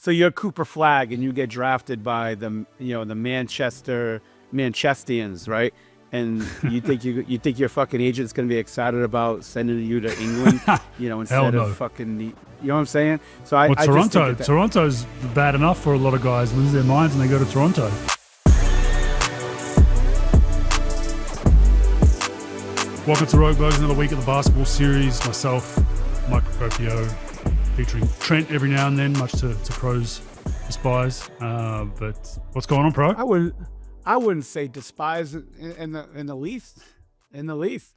So you're Cooper Flag, and you get drafted by the Manchestians, right? And you think your fucking agent's gonna be excited about sending you to England, instead of fucking, you know what I'm saying? So Toronto's bad enough for a lot of guys lose their minds and they go to Toronto. Welcome to Rogue Bugs, another week of the basketball series. Myself, Mike Procopio, featuring Trent every now and then, much to Pro's despise. But what's going on, Pro? I wouldn't say despise in the least. In the least.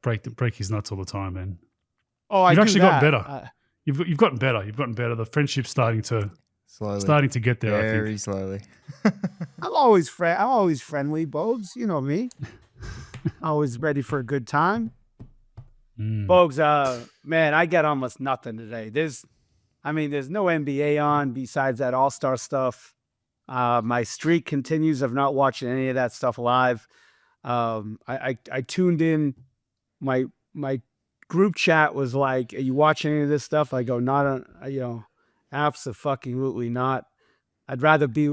Break his nuts all the time, man. Oh, You've actually gotten better. You've gotten better. You've gotten better. The friendship's starting to get there. Very I think. slowly. I'm always friendly, Bogues. You know me. Always ready for a good time. Bogues, man, I get almost nothing today. There's no NBA on besides that All-Star stuff. My streak continues of not watching any of that stuff live. I tuned in. My group chat was like, "Are you watching any of this stuff?" I go, "Not on." Absolutely not. I'd rather be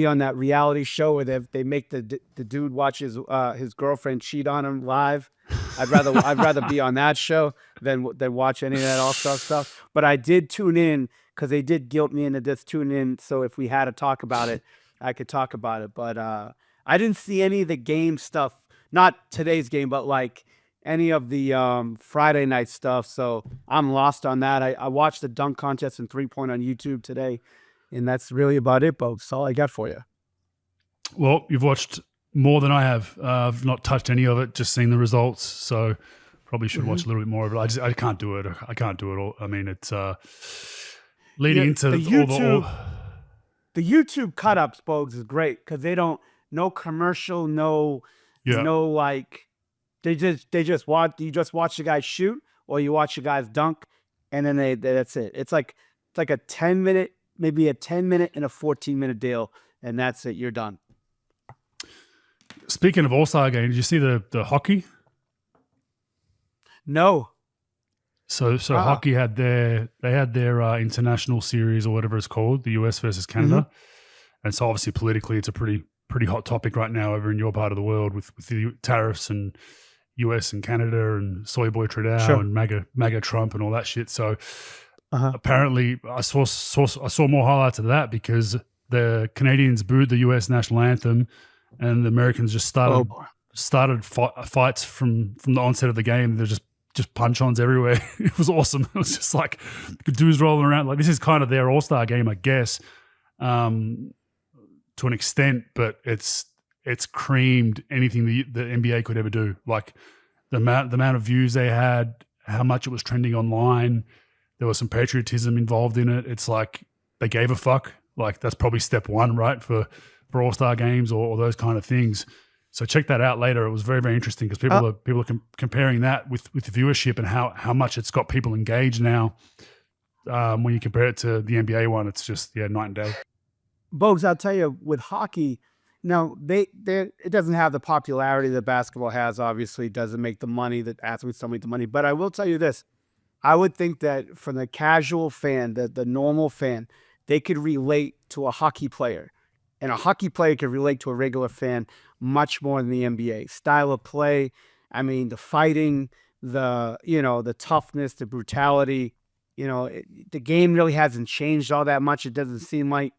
on that reality show where they make the dude watch his girlfriend cheat on him live. I'd rather be on that show than watch any of that All-Star stuff. But I did tune in because they did guilt me into this tune in. So if we had to talk about it, I could talk about it. But I didn't see any of the game stuff. Not today's game, but like any of the Friday night stuff. So I'm lost on that. I watched the dunk contest and 3-point on YouTube today. And that's really about it, folks. That's all I got for you. Well, you've watched more than I have. I've not touched any of it, just seen the results. So probably should watch a little bit more of it. I can't do it. I can't do it all. I mean, it's leading into the YouTube cut-ups, folks, is great because they don't, no commercial, no like, they just watch, you just watch the guys shoot or you watch the guys dunk and then that's it. It's like a 10-minute, maybe a 10-minute and a 14-minute deal, and that's it. You're done. Speaking of All-Star game, did you see the hockey? No. So hockey had their international series or whatever it's called, the US versus Canada, and so obviously politically it's a pretty hot topic right now over in your part of the world with the tariffs and US and Canada and Soy Boy Trudeau and MAGA Trump and all that shit. So. Apparently, I saw more highlights of that because the Canadians booed the U.S. national anthem, and the Americans just started fights from the onset of the game. There's just punch-ons everywhere. It was awesome. It was just like dudes rolling around. Like this is kind of their All-Star game, I guess, to an extent, but it's creamed anything the NBA could ever do. Like the amount of views they had, how much it was trending online. There was some patriotism involved in it. It's like they gave a fuck. Like that's probably step one, right, for All-Star games or those kind of things. So check that out later. It was very, very interesting because people are comparing that with the viewership and how much it's got people engaged now. When you compare it to the NBA one, it's just night and day. Bogues, I'll tell you, with hockey, now it doesn't have the popularity that basketball has. Obviously, it doesn't make the money that athletes don't make the money. But I will tell you this. I would think that from the casual fan, the normal fan, they could relate to a hockey player. And a hockey player could relate to a regular fan much more than the NBA. Style of play, I mean, the fighting, the toughness, the brutality. The game really hasn't changed all that much, it doesn't seem like.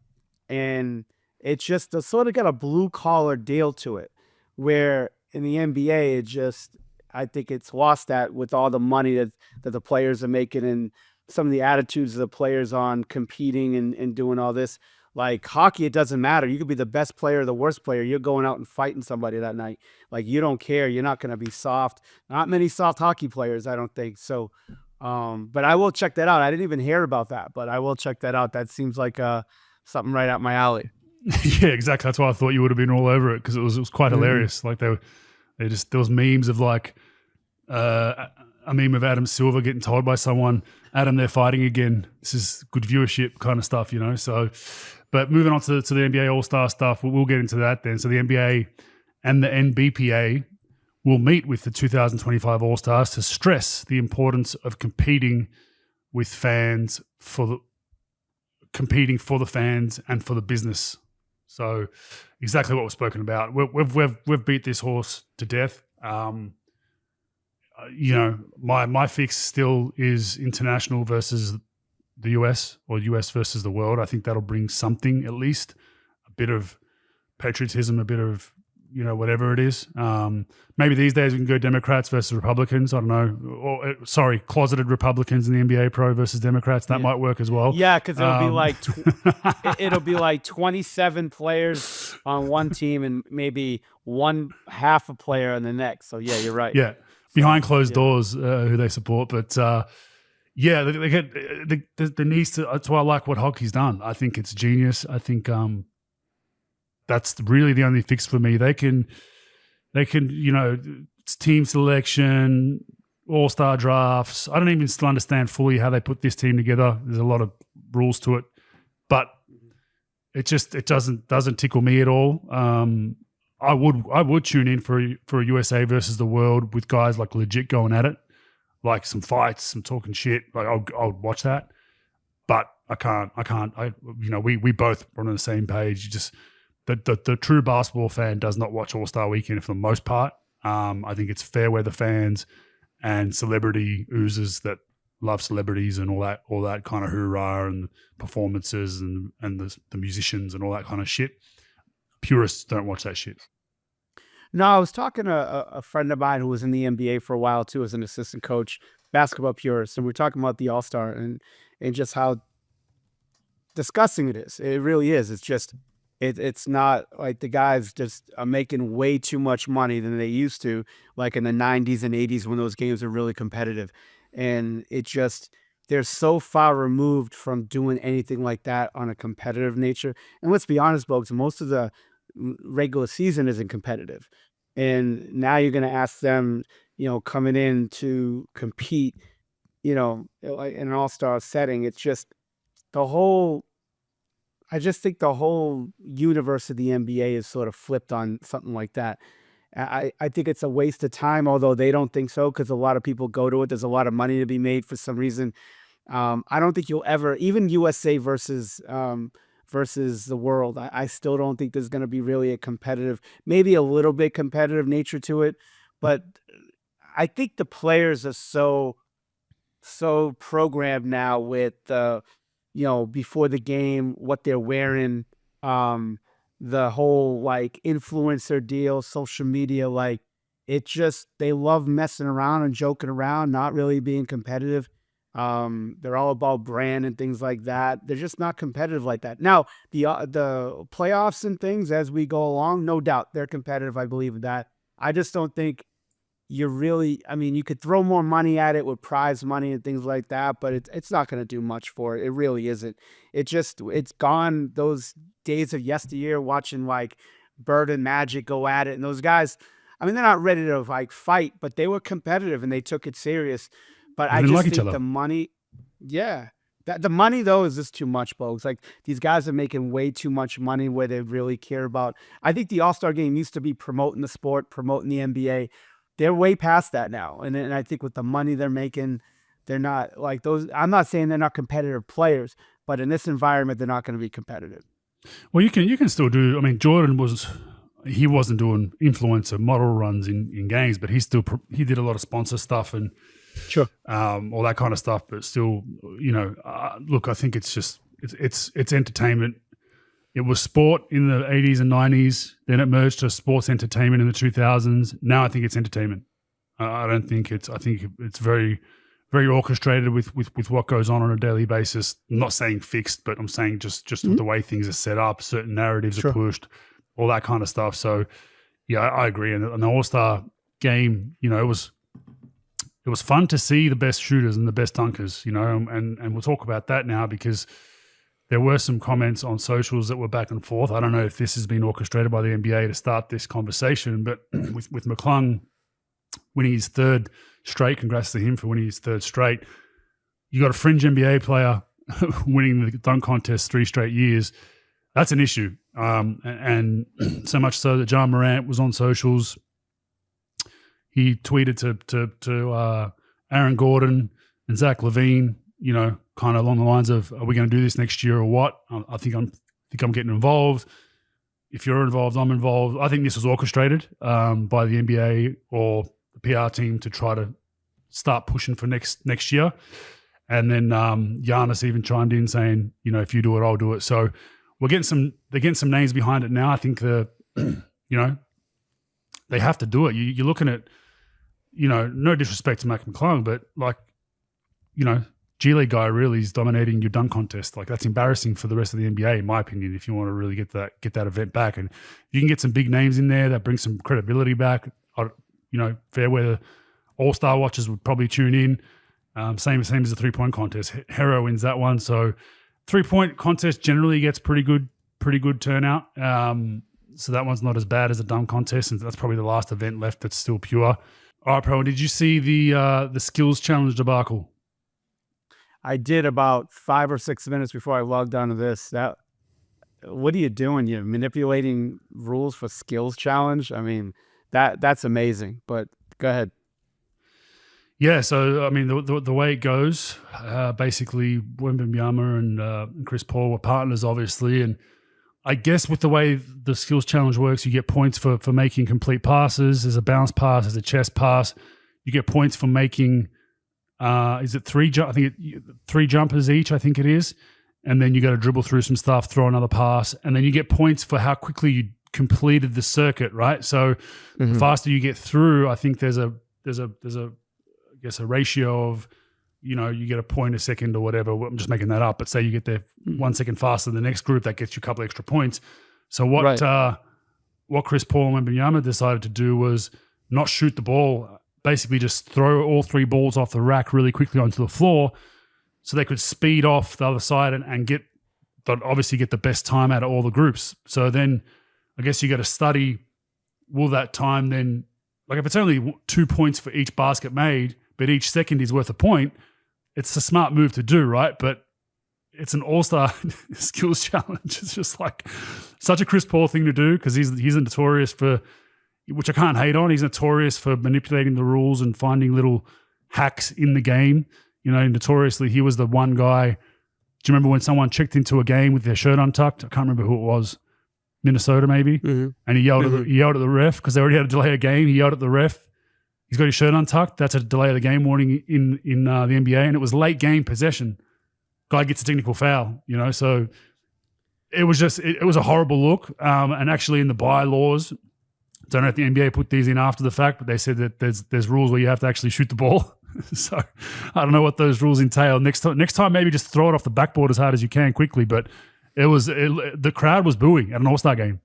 And it's just sort of got a blue-collar deal to it, where in the NBA, I think it's lost that with all the money that the players are making and some of the attitudes of the players on competing and doing all this. Like hockey, it doesn't matter. You could be the best player or the worst player. You're going out and fighting somebody that night. Like you don't care. You're not going to be soft. Not many soft hockey players, I don't think. So, but I will check that out. I didn't even hear about that, but I will check that out. That seems like something right up my alley. Yeah, exactly. That's why I thought you would have been all over it because it was quite hilarious. Like there was memes of like a meme of Adam Silver getting told by someone, Adam, they're fighting again. This is good viewership kind of stuff, So, but moving on to the NBA All-Star stuff, we'll get into that then. So the NBA and the NBPA will meet with the 2025 All-Stars to stress the importance of competing with fans for competing for the fans and for the business. So exactly what we've spoken about. We've beat this horse to death. My fix still is international versus the US, or US versus the world. I think that'll bring something, at least a bit of patriotism, a bit of, whatever it is. Maybe these days we can go Democrats versus Republicans. I don't know. Or, closeted Republicans in the NBA Pro versus Democrats. That might work as well. Yeah, because it'll be like it'll be like 27 players on one team and maybe one half a player on the next. So yeah, you're right. Yeah, behind closed doors, who they support, but. There needs to. That's why I like what hockey's done. I think it's genius. I think that's really the only fix for me. They can, team selection, all-star drafts. I don't even still understand fully how they put this team together. There's a lot of rules to it, but it doesn't tickle me at all. I would tune in for a USA versus the world with guys like legit going at it. Like some fights, some talking shit. Like I'll watch that, but I can't. We both are on the same page. You just the true basketball fan does not watch All-Star Weekend for the most part. I think it's fair weather fans and celebrity oozers that love celebrities and all that kind of hoorah and performances and the musicians and all that kind of shit. Purists don't watch that shit. No, I was talking to a friend of mine who was in the NBA for a while too, as an assistant coach, basketball purist, and we're talking about the All-Star and just how disgusting it is. It really is. It's just it's not like the guys just are making way too much money than they used to, like in the 90s and 80s when those games were really competitive. And it just they're so far removed from doing anything like that on a competitive nature. And let's be honest, folks, most of the regular season isn't competitive, and now you're going to ask them, coming in to compete, like in an all-star setting. It's just I just think the whole universe of the NBA is sort of flipped on something like that. I think it's a waste of time, although they don't think so, because a lot of people go to it. There's a lot of money to be made for some reason. I don't think you'll ever, even USA versus the world, I still don't think there's going to be really a competitive, maybe a little bit competitive nature to it. But I think the players are so programmed now with, before the game, what they're wearing, the whole like influencer deal, social media, like they love messing around and joking around, not really being competitive. They're all about brand and things like that. They're just not competitive like that. Now, the playoffs and things as we go along, no doubt they're competitive. I believe in that. I just don't think you could throw more money at it with prize money and things like that, but it's not going to do much for it. It really isn't. It's gone, those days of yesteryear watching like Bird and Magic go at it. And those guys, they're not ready to like fight, but they were competitive and they took it serious. But I just think the money, the money though is just too much, folks. Like these guys are making way too much money where they really care about. I think the All-Star Game used to be promoting the sport, promoting the NBA. They're way past that now, and I think with the money they're making, they're not like those. I'm not saying they're not competitive players, but in this environment, they're not going to be competitive. Well, you can still do. Jordan wasn't doing influencer model runs in games, but he did a lot of sponsor stuff and. Sure. All that kind of stuff, but still, look, I think it's entertainment. It was sport in the 80s and 90s. Then it merged to sports entertainment in the 2000s. Now I think it's entertainment. I think it's very, very orchestrated with what goes on a daily basis. I'm not saying fixed, but I'm saying just the way things are set up, certain narratives are pushed, all that kind of stuff. So, yeah, I agree. And the All-Star game, it was fun to see the best shooters and the best dunkers, and we'll talk about that now because there were some comments on socials that were back and forth. I don't know if this has been orchestrated by the NBA to start this conversation, but with McClung winning his third straight, congrats to him for winning his third straight. You got a fringe NBA player winning the dunk contest 3 straight years. That's an issue, and so much so that John Morant was on socials. He tweeted to Aaron Gordon and Zach LaVine, kind of along the lines of, are we going to do this next year or what? I think I'm getting involved. If you're involved, I'm involved. I think this was orchestrated by the NBA or the PR team to try to start pushing for next year. And then Giannis even chimed in saying, if you do it, I'll do it. So they're getting some names behind it now. I think they have to do it. You're looking at, no disrespect to Mac McClung, but G League guy really is dominating your dunk contest. Like, that's embarrassing for the rest of the NBA, in my opinion, if you want to really get that event back. And you can get some big names in there that bring some credibility back. Fair weather All-Star watchers would probably tune in. Same as the 3-point contest. Hero wins that one. So 3-point contest generally gets pretty good turnout. So that one's not as bad as a dunk contest, and that's probably the last event left that's still pure. All right, Pro, did you see the skills challenge debacle? I did about 5 or 6 minutes before I logged onto this. What are you doing? You're manipulating rules for skills challenge? I mean, that's amazing. But go ahead. Yeah, so I mean, the way it goes, basically, Wembanyama and Chris Paul were partners, obviously, and I guess with the way the skills challenge works, you get points for making complete passes. There's a bounce pass, there's a chest pass. You get points for making. Is it three jumpers each? I think it is, and then you got to dribble through some stuff, throw another pass, and then you get points for how quickly you completed the circuit. Right, so the faster you get through, I think there's a I guess a ratio of, you get a point a second or whatever. I'm just making that up, but say you get there 1 second faster than the next group, that gets you a couple extra points. So what Chris Paul and Wembanyama decided to do was not shoot the ball, basically just throw all 3 balls off the rack really quickly onto the floor, so they could speed off the other side and obviously get the best time out of all the groups. So then I guess you got to study, will that time then, like if it's only 2 points for each basket made, but each second is worth a point, it's a smart move to do, right? But it's an all-star skills challenge. It's just like such a Chris Paul thing to do, because he's notorious for, which I can't hate on, he's notorious for manipulating the rules and finding little hacks in the game. Notoriously, he was the one guy. Do you remember when someone checked into a game with their shirt untucked? I can't remember who it was. Minnesota maybe. Mm-hmm. And he yelled at the ref because they already had to delay a game. He yelled at the ref. He's got his shirt untucked. That's a delay of the game warning in the NBA, and it was late game possession. Guy gets a technical foul, So it was just it was a horrible look. And actually, in the bylaws, don't know if the NBA put these in after the fact, but they said that there's rules where you have to actually shoot the ball. So I don't know what those rules entail. Next time, maybe just throw it off the backboard as hard as you can quickly. But the crowd was booing at an All-Star game.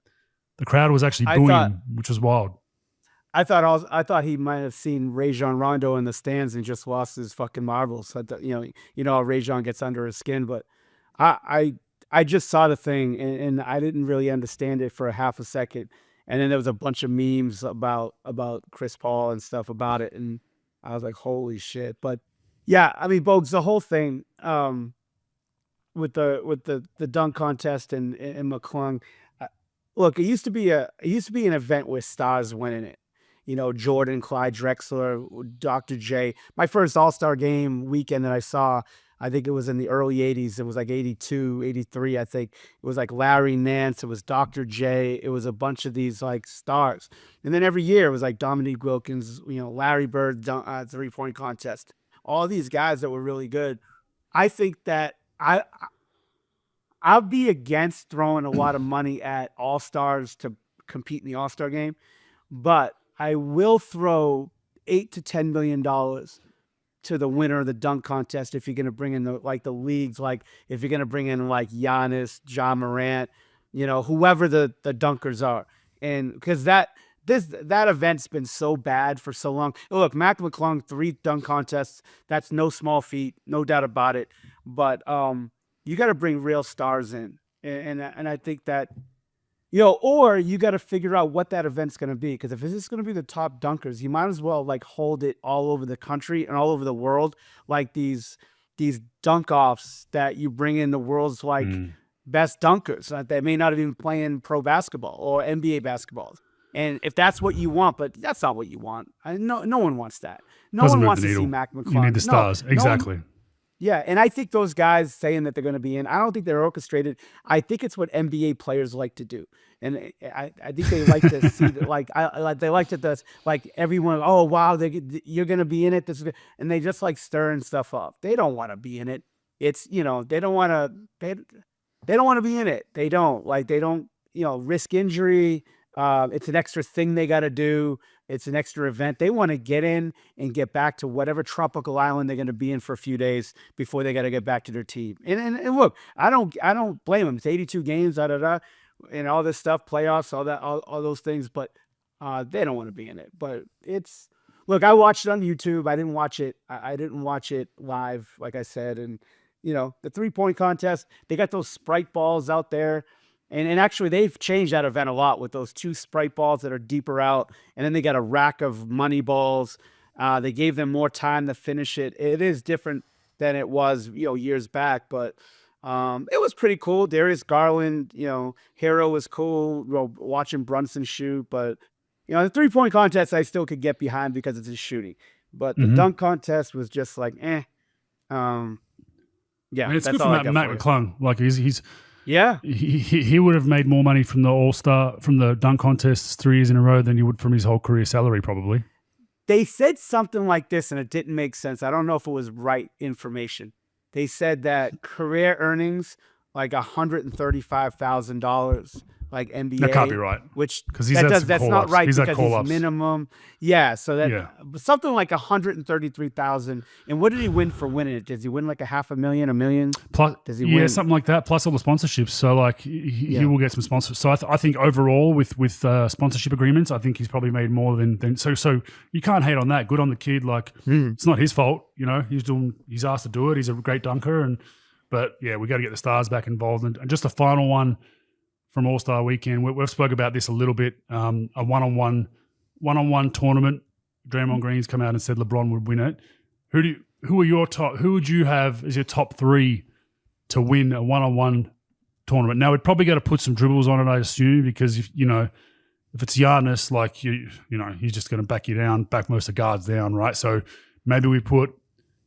The crowd was actually booing, which was wild. I thought he might have seen Rajon Rondo in the stands and just lost his fucking marbles. So how Rajon gets under his skin. But I just saw the thing and I didn't really understand it for a half a second. And then there was a bunch of memes about Chris Paul and stuff about it, and I was like, holy shit. But yeah, I mean, Bogues, the whole thing with the dunk contest and McClung. Look, it used to be an event with stars winning it. Jordan, Clyde Drexler, Dr. J. My first All-Star game weekend that I saw, I think it was in the early 80s. It was like 82, 83, I think. It was like Larry Nance. It was Dr. J. It was a bunch of these like stars. And then every year it was like Dominique Wilkins, Larry Bird, 3-point contest. All these guys that were really good. I think that I'll be against throwing a lot of money at All-Stars to compete in the All-Star game, but I will throw $8 to $10 million to the winner of the dunk contest if you're going to bring in the leagues, like if you're going to bring in like Giannis, John Morant, whoever the dunkers are. And because that event's been so bad for so long. Look, Mac McClung, 3 dunk contests, that's no small feat, no doubt about it. But you got to bring real stars in. And I think that, or you got to figure out what that event's going to be. Because if this is going to be the top dunkers, you might as well like hold it all over the country and all over the world, like these dunk offs that you bring in the world's like best dunkers that may not even play in pro basketball or NBA basketball. And if that's what you want, but that's not what you want. No one wants that. No one wants to see Mac McClung. You need the stars. Exactly. Yeah, and I think those guys saying that they're going to be in, I don't think they're orchestrated. I think it's what NBA players like to do, and I think they like to see that, they like to this, like everyone. Oh wow, you're going to be in it. And they just like stirring stuff up. They don't want to be in it. It's they don't want to. They don't want to be in it. They don't risk injury. It's an extra thing they got to do. It's an extra event. They want to get in and get back to whatever tropical island they're going to be in for a few days before they got to get back to their team. And look, I don't blame them. It's 82 games, and all this stuff, playoffs, all those things. But they don't want to be in it. But look, I watched it on YouTube. I didn't watch it. I didn't watch it live, like I said. And the 3-point contest, they got those Sprite balls out there. And actually, they've changed that event a lot with those 2 Sprite balls that are deeper out. And then they got a rack of money balls. They gave them more time to finish it. It is different than it was, years back. But it was pretty cool. Darius Garland, Hero was cool. Watching Brunson shoot. But, the 3-point contest, I still could get behind because it's his shooting. But the dunk contest was just like, eh. Yeah, I mean, it's good for Matt McClung. Like, he's yeah, he would have made more money from the dunk contests 3 years in a row than he would from his whole career salary, probably. They said something like this, and it didn't make sense. I don't know if it was right information. They said that career earnings like $135,000, like NBA. That can't be right. Which because that's not right he's because he's minimum. Yeah, so something like $133,000. And what did he win for winning it? Does he win like $500,000, $1 million? Plus, does he win? Something like that. Plus all the sponsorships. So like he will get some sponsors. So I think overall with sponsorship agreements, I think he's probably made more than so you can't hate on that. Good on the kid. Like it's not his fault. He's asked to do it. He's a great dunker But yeah, we got to get the stars back involved. And just a final one from All-Star Weekend. We've spoke about this a little bit. A one-on-one tournament. Draymond Green's come out and said LeBron would win it. Who are your top? Who would you have as your top 3 to win a one-on-one tournament? Now we'd probably got to put some dribbles on it, I assume, because if it's Giannis, like he's just going to back most of the guards down, right? So maybe we put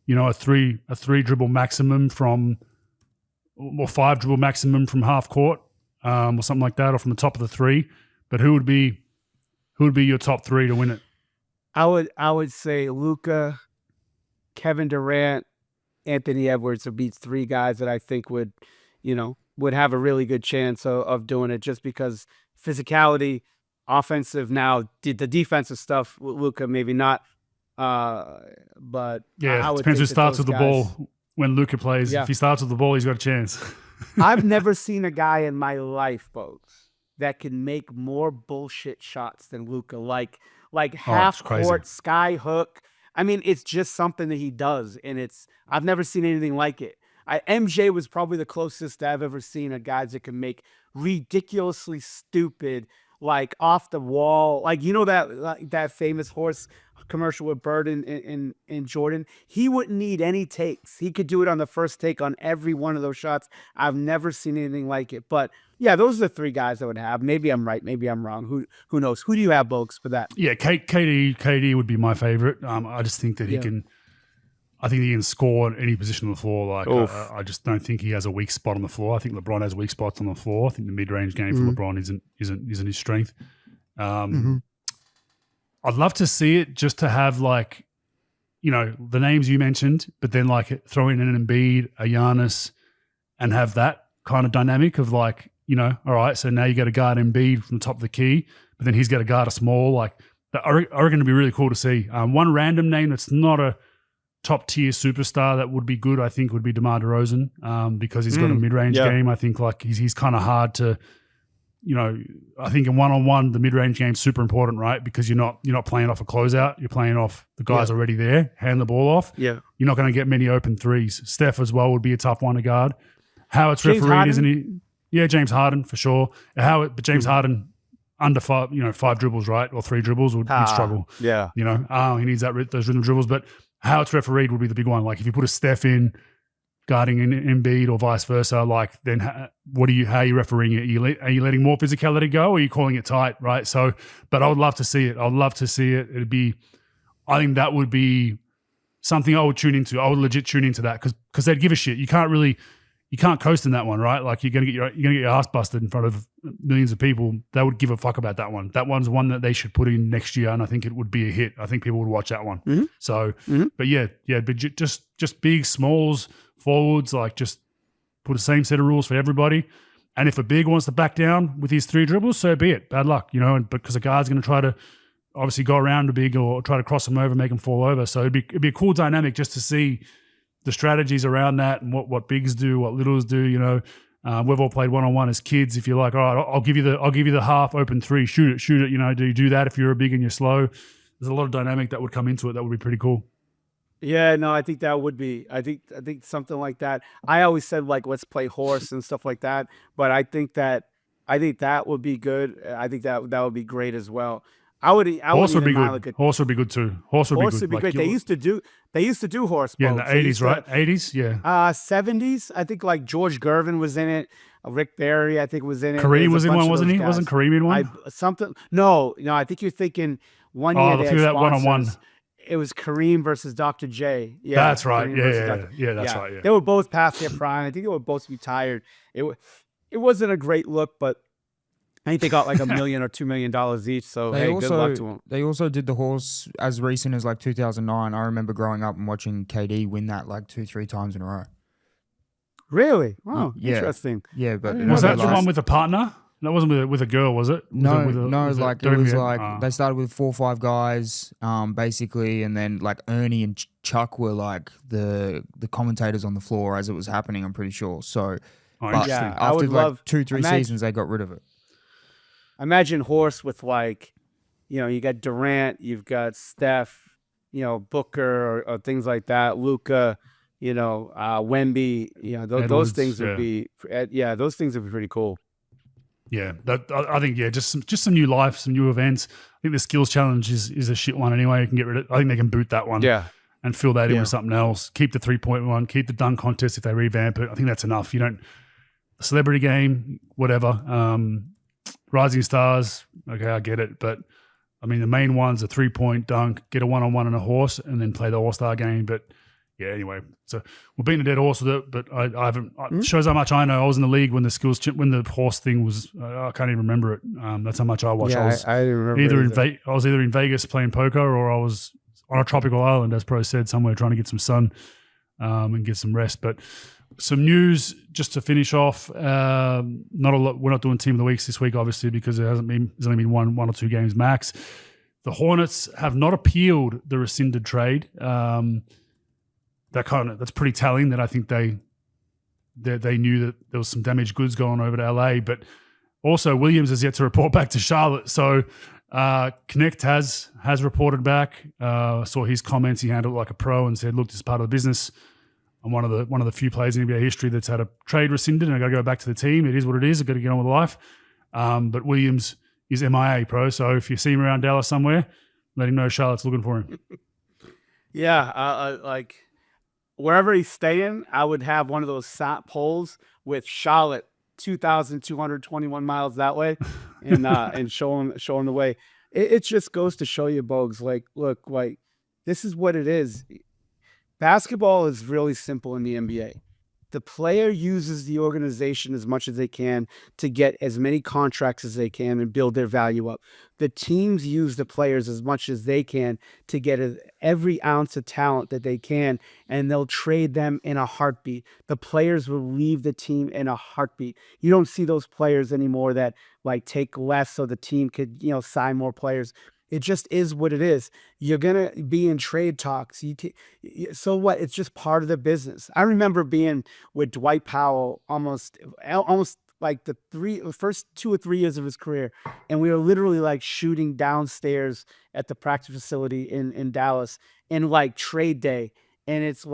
a three dribble maximum or 5 dribble maximum from half court, or something like that, or from the top of the 3. But who would be your top 3 to win it? I would say Luka, Kevin Durant, Anthony Edwards would be 3 guys that I think would have a really good chance of doing it, just because physicality, offensive. Now the defensive stuff, Luka maybe not. But yeah, it depends who starts with the ball when Luka plays. Yeah. If he starts with the ball, he's got a chance. I've never seen a guy in my life, folks, that can make more bullshit shots than Luka. Like half court sky hook. I mean, it's just something that he does, and I've never seen anything like it. MJ was probably the closest I've ever seen a guys that can make ridiculously stupid, like off the wall, like that famous horse commercial with Bird and Jordan. He wouldn't need any takes. He could do it on the first take on every one of those shots. I've never seen anything like it. But yeah, those are the 3 guys I would have. Maybe I'm right. Maybe I'm wrong. Who knows? Who do you have, Bogues, for that? Yeah, KD would be my favorite. I just think that he can. I think he can score at any position on the floor. Like I just don't think he has a weak spot on the floor. I think LeBron has weak spots on the floor. I think the mid-range game for LeBron isn't his strength. I'd love to see it just to have the names you mentioned, but then throw in an Embiid, a Giannis, and have that kind of dynamic of all right, so now you got to guard Embiid from the top of the key, but then he's got to guard a small. I reckon it'd be really cool to see. One random name that's not a top tier superstar that would be good, I think, would be DeMar DeRozan, because he's got a mid-range game. I think he's kind of hard to. I think in one-on-one, the mid-range game's super important, right? Because you're not playing off a closeout. You're playing off the guys already there, hand the ball off. Yeah. You're not going to get many open threes. Steph as well would be a tough one to guard. Howard's refereed, isn't he? Yeah, James Harden for sure. But James Harden under 5 dribbles, right? Or 3 dribbles would struggle. Yeah. He needs those rhythm dribbles. But Howard's refereed would be the big one. Like if you put a Steph in, guarding an Embiid or vice versa, then how are you refereeing it? Are you letting more physicality go, or are you calling it tight, right? But I would love to see it. I think that would be something I would tune into. I would legit tune into that because they'd give a shit. You can't coast in that one, right? Like you're gonna get your ass busted in front of millions of people. They would give a fuck about that one. That one's one that they should put in next year, and I think it would be a hit. I think people would watch that one. Mm-hmm. So, but but just big smalls, forwards, like just put the same set of rules for everybody. And if a big wants to back down with his 3 dribbles, so be it. Bad luck, and because a guard's going to try to obviously go around a big or try to cross him over, make him fall over. So it'd be a cool dynamic just to see the strategies around that and what bigs do, what littles do. We've all played one-on-one as kids. If you're like, all right, I'll give you the half open 3, shoot it. Do you do that if you're a big and you're slow? There's a lot of dynamic that would come into it. That would be pretty cool. Yeah, no, I think that would be. I think something like that. I always said like let's play horse and stuff like that, but I think that would be good. I think that would be great as well. Horse would be good. Horse would be good too. Horse would be great. They used to do horse boats. Yeah, in the 80s, right? 80s, yeah. 70s. I think like George Gervin was in it. Rick Barry, I think, was in it. Kareem was in one, wasn't he? Wasn't Kareem in one? No. I think you're thinking one year. Oh, that one-on-one. It was Kareem versus Dr. J. Yeah, that's right. Yeah, that's right. Yeah. They were both past their prime. I think they were both retired. It wasn't a great look, but I think they got like $1 million or $2 million each. So good luck to them. They also did the horse as recent as like 2009. I remember growing up and watching KD win that like 2-3 times in a row. Really? Wow, interesting. Yeah, but was that the one with a partner? That wasn't with a girl, was it? They started with 4 or 5 guys, basically, and then like Ernie and Chuck were like the commentators on the floor as it was happening. I'm pretty sure. So, after like 2-3 seasons, they got rid of it. Imagine horse with like, you got Durant, you've got Steph, Booker or things like that, Luka, Wemby, those things would be, those things would be pretty cool. Yeah, I think just some new life, some new events. I think the skills challenge is a shit one anyway. You can get rid of. I think they can boot that one. And fill that in with something else. Keep the 3-point one. Keep the dunk contest if they revamp it. I think that's enough. You don't the celebrity game, whatever. Rising stars, okay, I get it, but I mean the main one's a 3-point dunk, get a 1-on-1 and a horse, and then play the All-Star game. But yeah, anyway, so we're beating a dead horse with it, but I haven't. It shows how much I know. I was in the league when the horse thing was. I can't even remember it. That's how much I watched. Yeah, I didn't remember. I was either in Vegas playing poker, or I was on a tropical island, as Pro said, somewhere trying to get some sun and get some rest. But some news just to finish off. Not a lot. We're not doing team of the weeks this week, obviously, because there's only been one or two games max. The Hornets have not appealed the rescinded trade. That's pretty telling. That I think they knew that there was some damaged goods going over to LA, but also Williams has yet to report back to Charlotte. So Connect has reported back. Saw his comments. He handled it like a pro and said, "Look, this is part of the business. I'm one of the few players in NBA history that's had a trade rescinded, and I got to go back to the team. It is what it is. I got to get on with life." But Williams is MIA, pro. So if you see him around Dallas somewhere, let him know Charlotte's looking for him. Yeah, like wherever he's staying, I would have one of those poles with Charlotte 2,221 miles that way, and show him the way. It just goes to show you, Bogues. Like, look, like this is what it is. Basketball is really simple in the NBA. The player uses the organization as much as they can to get as many contracts as they can and build their value up. The teams use the players as much as they can to get every ounce of talent that they can, and they'll trade them in a heartbeat. The players will leave the team in a heartbeat. You don't see those players anymore that like take less so the team could, sign more players. It just is what it is. You're going to be in trade talks. So what? It's just part of the business. I remember being with Dwight Powell almost like the first 2 or 3 years of his career. And we were literally like shooting downstairs at the practice facility in Dallas in like trade day. And it's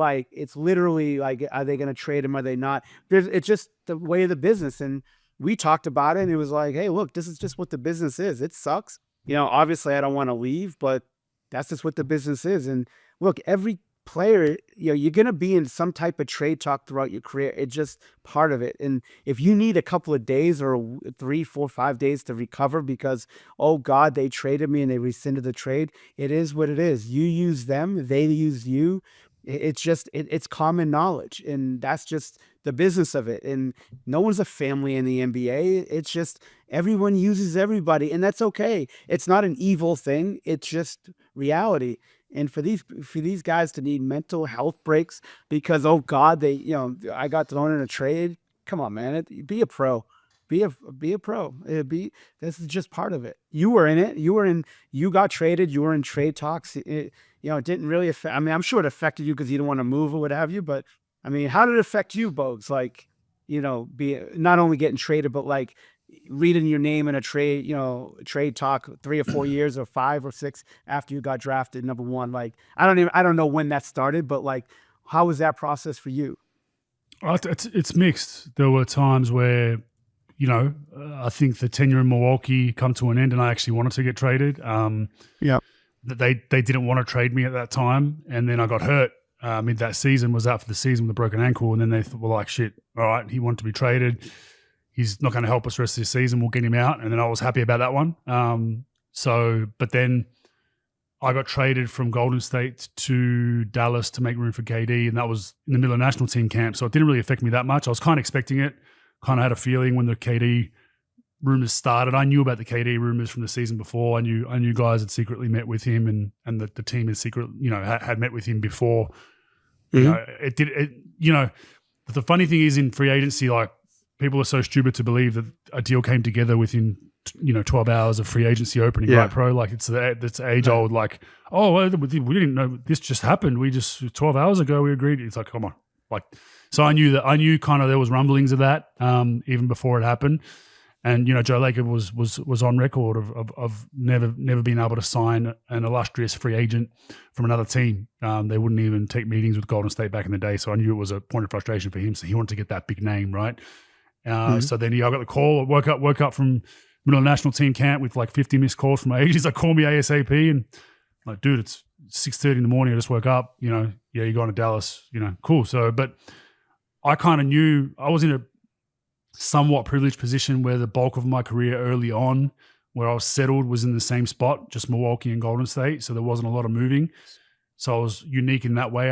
literally like, are they going to trade him? Are they not? It's just the way of the business. And we talked about it and it was like, hey, look, this is just what the business is. It sucks. Obviously I don't want to leave, but that's just what the business is. And look, every player, you're going to be in some type of trade talk throughout your career. It's just part of it. And if you need a couple of days or 3, 4, 5 days to recover because, oh God, they traded me and they rescinded the trade, it is what it is. You use them, they use you. It's common knowledge, and that's just the business of it. And no one's a family in the NBA. It's just everyone uses everybody, and that's okay. It's not an evil thing. It's just reality. And for these guys to need mental health breaks because, oh God, I got thrown in a trade. Come on, man. Be a pro. Be a pro. This is just part of it. You were in it. You got traded. You were in trade talks. It didn't really affect. I mean, I'm sure it affected you because you don't want to move or what have you. But I mean, how did it affect you, Bogues? Like, be not only getting traded, but like reading your name in a trade talk 3 or 4 years or 5 or 6 after you got drafted number 1. Like, I don't know when that started, but like, how was that process for you? It's mixed. There were times where, I think the tenure in Milwaukee come to an end, and I actually wanted to get traded. They didn't want to trade me at that time, and then I got hurt mid that season. Was out for the season with a broken ankle, and then they were like, "Shit, all right, he wanted to be traded. He's not going to help us the rest of the season. We'll get him out." And then I was happy about that one. But then I got traded from Golden State to Dallas to make room for KD, and that was in the middle of national team camp. So it didn't really affect me that much. I was kind of expecting it. Kind of had a feeling when the KD rumors started. I knew about the KD rumors from the season before. I knew guys had secretly met with him, and the team had met with him before. Mm-hmm. The funny thing is in free agency, like, people are so stupid to believe that a deal came together within 12 hours of free agency opening, right, pro? Like, it's age old. Like, oh, well, we didn't know this just happened. 12 hours ago we agreed. It's like, come on, like. So I knew kind of there was rumblings of that even before it happened. And, Joe Lacob was on record of never being able to sign an illustrious free agent from another team. They wouldn't even take meetings with Golden State back in the day. So I knew it was a point of frustration for him. So he wanted to get that big name, right? So then I got the call. I woke up from middle of national team camp with like 50 missed calls from my agents. Like, call me ASAP. And I'm like, dude, it's 6:30 in the morning. I just woke up, yeah, you're going to Dallas, cool. So, but I kind of knew I was in a somewhat privileged position where the bulk of my career early on, where I was settled, was in the same spot, just Milwaukee and Golden State. So there wasn't a lot of moving. So I was unique in that way.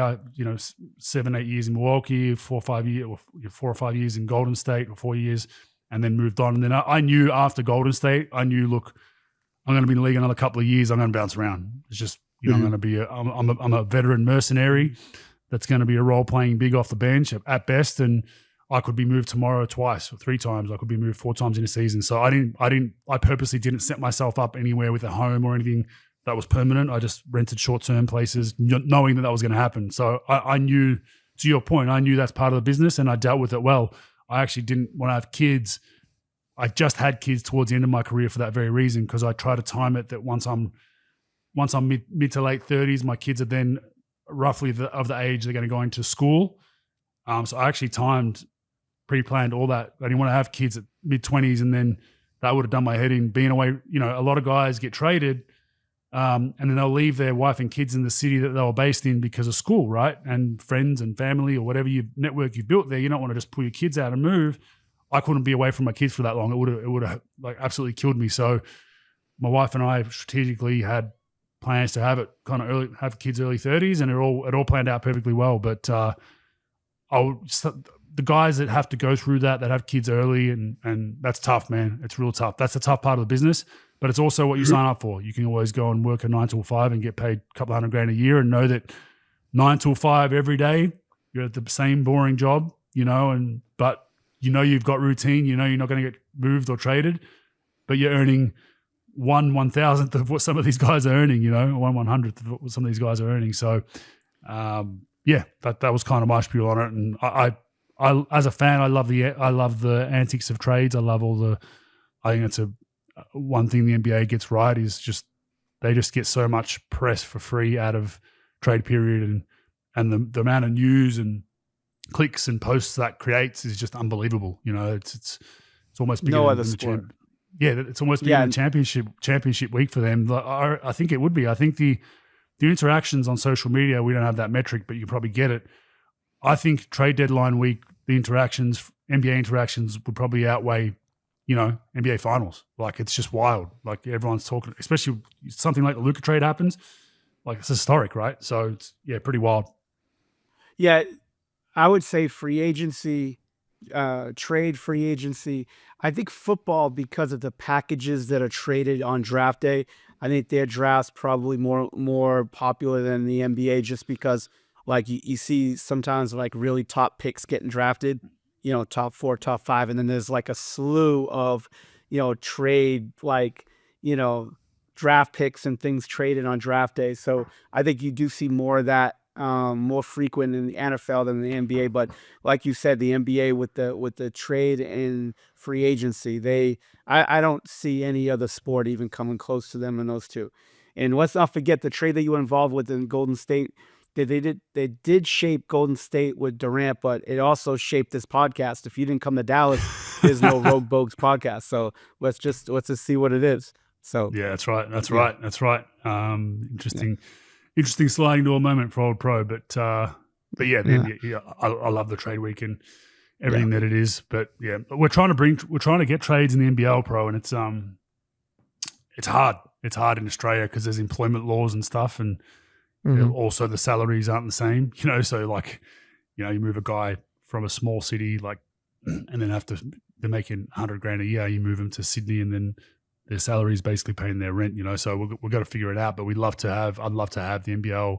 7, 8 years in Milwaukee, 4 or 5 years in Golden State, or 4 years, and then moved on. And then I knew after Golden State, look, I'm going to be in the league another couple of years. I'm going to bounce around. It's just, I'm going to be I'm a veteran mercenary that's going to be a role playing big off the bench at best. And I could be moved tomorrow twice or 3 times. I could be moved 4 times in a season. So I purposely didn't set myself up anywhere with a home or anything that was permanent. I just rented short-term places knowing that was going to happen. So I knew, to your point, I knew that's part of the business, and I dealt with it well. I actually didn't want to have kids. I just had kids towards the end of my career for that very reason, because I try to time it that once I'm mid to late 30s, my kids are then roughly of the age they're going to go into school. So I actually pre-planned all that. I didn't want to have kids at mid-20s, and then that would have done my head in. Being away, a lot of guys get traded, and then they'll leave their wife and kids in the city that they were based in because of school, right? And friends and family or whatever network you've built there. You don't want to just pull your kids out and move. I couldn't be away from my kids for that long. It would have like absolutely killed me. So my wife and I strategically had plans to have it kind of early, have kids early 30s, and it all planned out perfectly well. But the guys that have to go through that have kids early, and that's tough, man. It's real tough. That's the tough part of the business, but it's also what you sign up for. You can always go and work a 9 to 5 and get paid a couple $100,000 a year, and know that 9 to 5 every day, you're at the same boring job, but you've got routine, you're not going to get moved or traded, but you're earning 1/1000th of what some of these guys are earning, 1/100th of what some of these guys are earning. So, that was kind of my spiel on it. And I as a fan, I love the antics of trades. I think it's one thing the NBA gets right is just, they just get so much press for free out of trade period, and the amount of news and clicks and posts that creates is just unbelievable. It's almost bigger no than other the sport. it's almost bigger than championship week for them. I think it would be. I think the the interactions on social media, we don't have that metric, but you probably get it. I think trade deadline week, the interactions, NBA interactions would probably outweigh, NBA finals. Like, it's just wild. Like, everyone's talking, especially something like the Luka trade happens. Like, it's historic, right? So it's, pretty wild. Yeah, I would say free agency, trade free agency. I think football, because of the packages that are traded on draft day, I think their draft's probably more popular than the NBA, just because like you see sometimes like really top picks getting drafted, top 4, top 5, and then there's like a slew of, trade, like, draft picks and things traded on draft day. So I think you do see more of that, more frequent in the NFL than the NBA. But like you said, the NBA with the trade and free agency, I don't see any other sport even coming close to them in those two. And let's not forget the trade that you were involved with in Golden State. They did shape Golden State with Durant, but it also shaped this podcast. If you didn't come to Dallas, there's no Rogue Bogues podcast. So let's just see what it is. So yeah, that's right. That's right. Interesting sliding door moment for old pro, but yeah, I love the trade week and everything that it is. But yeah, we're trying to get trades in the NBL pro, and it's hard. It's hard in Australia because there's employment laws and stuff, and also the salaries aren't the same. So like, you move a guy from a small city, like, and then they're making $100,000 a year. You move them to Sydney, and then their salary is basically paying their rent, so we've got to figure it out. But I'd love to have the NBL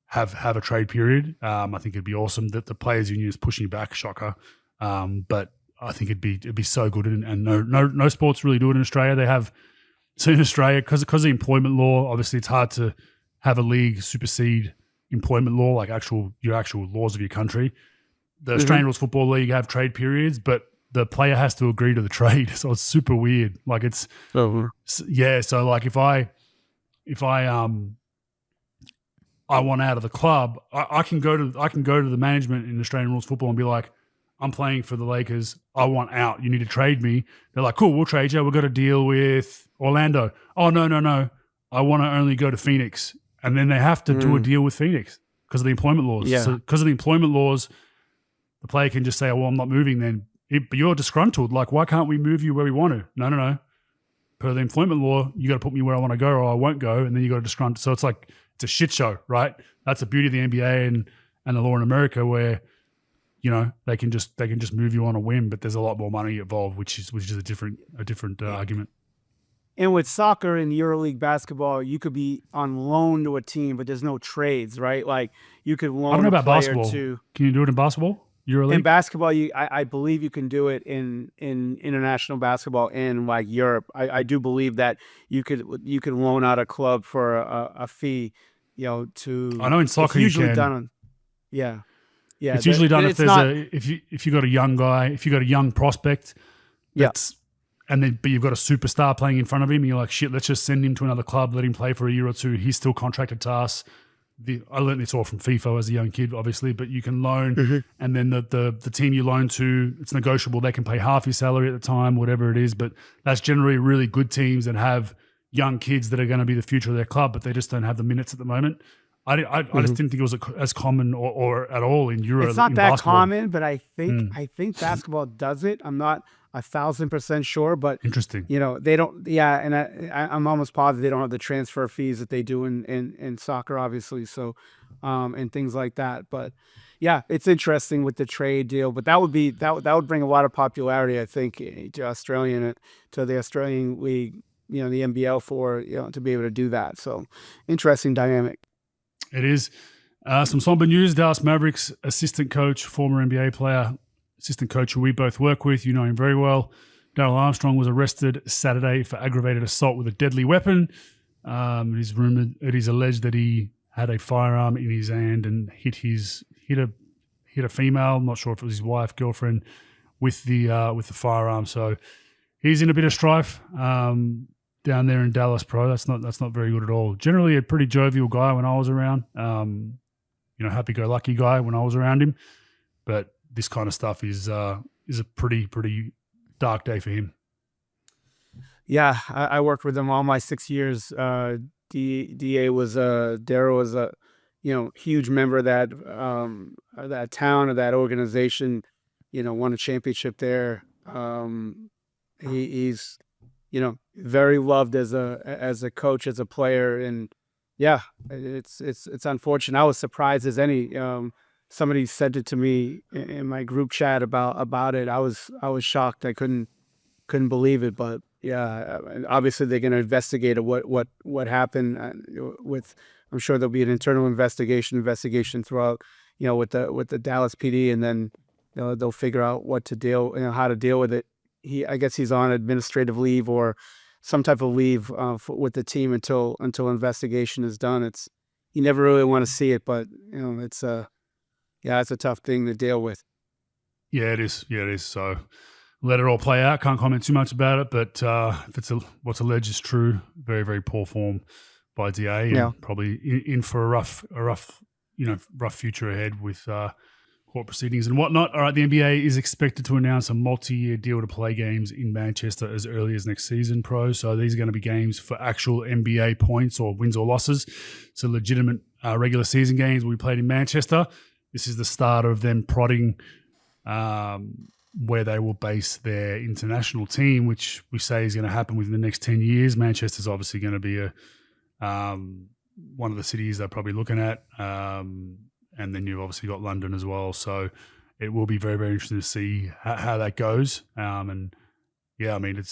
have a trade period. I think it'd be awesome that the players union is pushing back, shocker. But I think it'd be so good, and no sports really do it in Australia. They have, so in Australia, because of the employment law, obviously it's hard to have a league supersede employment law, like your actual laws of your country. The Australian Rules Football League have trade periods, but the player has to agree to the trade, so it's super weird. Like it's So like if I want out of the club, I can go to the management in Australian Rules Football and be like, I'm playing for the Lakers. I want out. You need to trade me. They're like, cool, we'll trade you. We've got a deal with Orlando. Oh no, I want to only go to Phoenix, and then they have to do a deal with Phoenix because of the employment laws. Yeah. So because of the employment laws, the player can just say, oh, well, I'm not moving then. But you're disgruntled. Like, why can't we move you where we want to? No. Per the employment law, you got to put me where I want to go or I won't go, and then you got to disgruntle. So it's like, it's a shit show, right? That's the beauty of the NBA and the law in America, where they can just move you on a whim, but there's a lot more money involved, which is a different argument. And with soccer and EuroLeague basketball, you could be on loan to a team, but there's no trades, right? Like you could loan. I don't know about player basketball. Can you do it in basketball? EuroLeague? In basketball, I believe you can do it in international basketball in like Europe. I do believe that you could loan out a club for a fee, to. I know in soccer it's usually you can. Done on, yeah. It's usually done if if you got a young guy, if you got a young prospect, but you've got a superstar playing in front of him, and you're like, shit, let's just send him to another club, let him play for a year or two. He's still contracted to us. I learned this all from FIFA as a young kid, obviously, but you can loan, and then the team you loan to, it's negotiable. They can pay half your salary at the time, whatever it is, but that's generally really good teams that have young kids that are going to be the future of their club, but they just don't have the minutes at the moment. I just didn't think it was as common or at all in Europe. It's not that common, but I think basketball does it. I'm not 1,000% sure, but interesting. They don't. Yeah, and I'm almost positive they don't have the transfer fees that they do in soccer, obviously. So, and things like that. But yeah, it's interesting with the trade deal. But that would bring a lot of popularity, I think, to the Australian league, the NBL to be able to do that. So, interesting dynamic. It is. Some somber news. Dallas Mavericks assistant coach, former NBA player, assistant coach who we both work with. You know him very well. Darrell Armstrong was arrested Saturday for aggravated assault with a deadly weapon. It is alleged that he had a firearm in his hand and hit a female. I'm not sure if it was his wife, girlfriend, with the firearm. So he's in a bit of strife down there in Dallas, pro. That's not very good at all. Generally a pretty jovial guy when I was around. Happy-go-lucky guy when I was around him. But this kind of stuff is a pretty dark day for him. Yeah, I worked with him all my 6 years DA was Darrell was a huge member of that town, of that organization. Won a championship there. He's very loved as a coach, as a player, and yeah, it's unfortunate. I was surprised as any. Somebody sent it to me in my group chat about it. I was shocked. I couldn't believe it, but yeah, obviously they're going to investigate what happened with. I'm sure there'll be an internal investigation throughout, with the Dallas PD, and then they'll figure out how to deal with it. I guess he's on administrative leave or some type of leave with the team until investigation is done. You never really want to see it, but it's a tough thing to deal with. Yeah, it is. So let it all play out. Can't comment too much about it, but if what's alleged is true, very, very poor form by DA, and probably in for a rough future ahead with court proceedings and whatnot. All right, the NBA is expected to announce a multi-year deal to play games in Manchester as early as next season, Pro. So these are going to be games for actual NBA points or wins or losses. So legitimate regular season games will be played in Manchester. This is the start of them prodding where they will base their international team, which we say is going to happen within the next 10 years. Manchester's obviously going to be one of the cities they're probably looking at. And then you've obviously got London as well. So it will be very, very interesting to see how that goes. And yeah, I mean,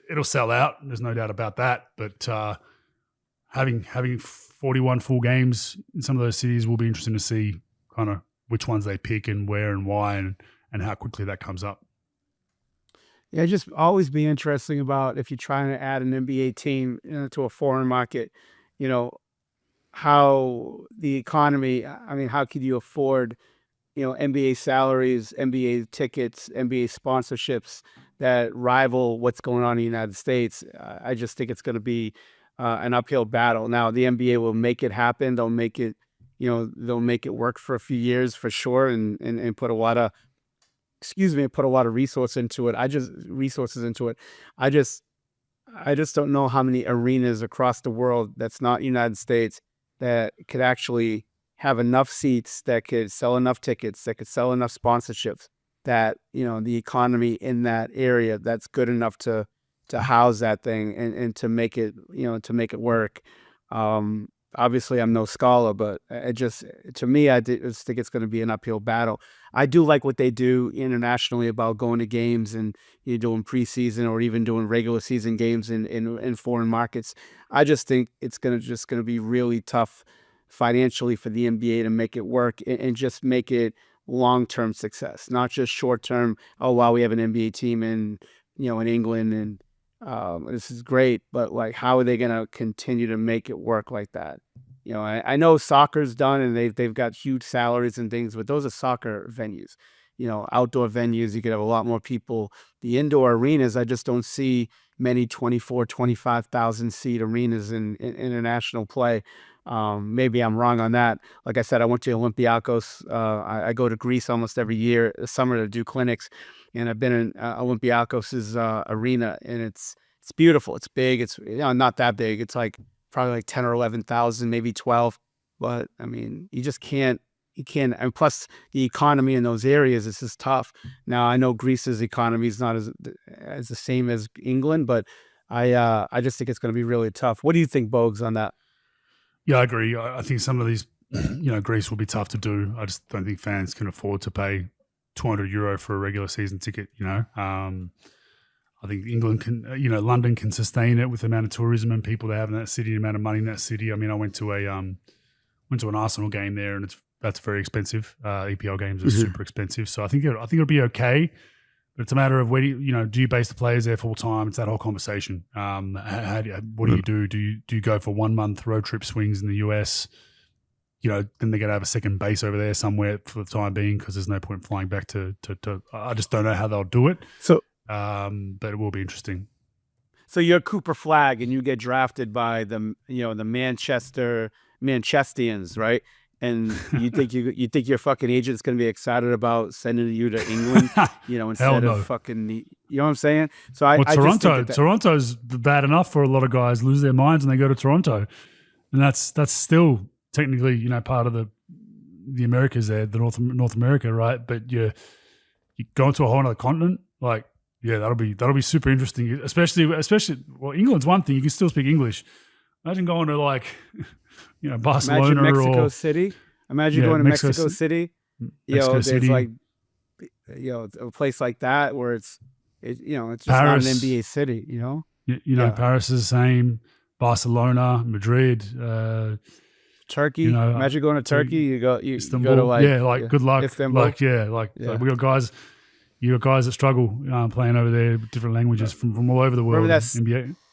it'll sell out. There's no doubt about that. But having 41 full games in some of those cities will be interesting to see kind of which ones they pick and where and why and how quickly that comes up. Yeah, just always be interesting about if you're trying to add an NBA team to a foreign market, how the economy, I mean, how could you afford, NBA salaries, NBA tickets, NBA sponsorships that rival what's going on in the United States? I just think it's going to be an uphill battle. Now, the NBA will make it happen. They'll make it work for a few years for sure, and put a lot of, resources into it. I just don't know how many arenas across the world that's not United States that could actually have enough seats, that could sell enough tickets, that could sell enough sponsorships, that the economy in that area that's good enough to house that thing and to make it work. Obviously, I'm no scholar, but to me, I just think it's going to be an uphill battle. I do like what they do internationally about going to games and doing preseason or even doing regular season games in foreign markets. I just think it's going to be really tough financially for the NBA to make it work and just make it long-term success, not just short-term. Oh, wow, we have an NBA team in England and this is great, but like, how are they going to continue to make it work like that? I know soccer's done and they've got huge salaries and things, but those are soccer venues. Outdoor venues, you could have a lot more people. The indoor arenas, I just don't see many 24, 25,000 seat arenas in international play. Maybe I'm wrong on that. Like I said, I went to Olympiacos. I go to Greece almost every year, summer, to do clinics. And I've been in Olympiakos' arena, and it's beautiful. It's big. It's not that big. It's probably like 10 or 11,000, maybe 12. But I mean, you just can't. And plus, the economy in those areas is just tough. Now, I know Greece's economy is not as the same as England, but I just think it's going to be really tough. What do you think, Bogues, on that? Yeah, I agree. I think some of these, Greece will be tough to do. I just don't think fans can afford to pay €200 for a regular season ticket. I think England can, London can sustain it with the amount of tourism and people they have in that city, the amount of money in that city. I mean, I went to an Arsenal game there, and that's very expensive. EPL games are super expensive, so I think it'll be okay. But it's a matter of where do you base the players there full time? It's that whole conversation. What do you do? Do you go for 1 month road trip swings in the US? Then they're going to have a second base over there somewhere for the time being, because there's no point flying back to I just don't know how they'll do it. So, but it will be interesting. So you're Cooper Flag and you get drafted by the Manchestians, right? And you think your fucking agent's going to be excited about sending you to England, instead of fucking, you know what I'm saying? So Toronto's bad enough for a lot of guys, lose their minds and they go to Toronto. and that's still technically, you know, part of the Americas there, the North America, right? But you go into a whole other continent, like, yeah, that'll be super interesting. Especially, well, England's one thing, you can still speak English. Imagine going to, like, you know, Barcelona. Imagine Mexico or City. Imagine going to Mexico City. There's like, a place like that where it's just Paris, not an NBA city. Paris is the same. Barcelona, Madrid, Turkey. Imagine going to Turkey. You go Istanbul. to good luck. Istanbul. Like we got guys. You got guys that struggle playing over there with different languages from all over the world.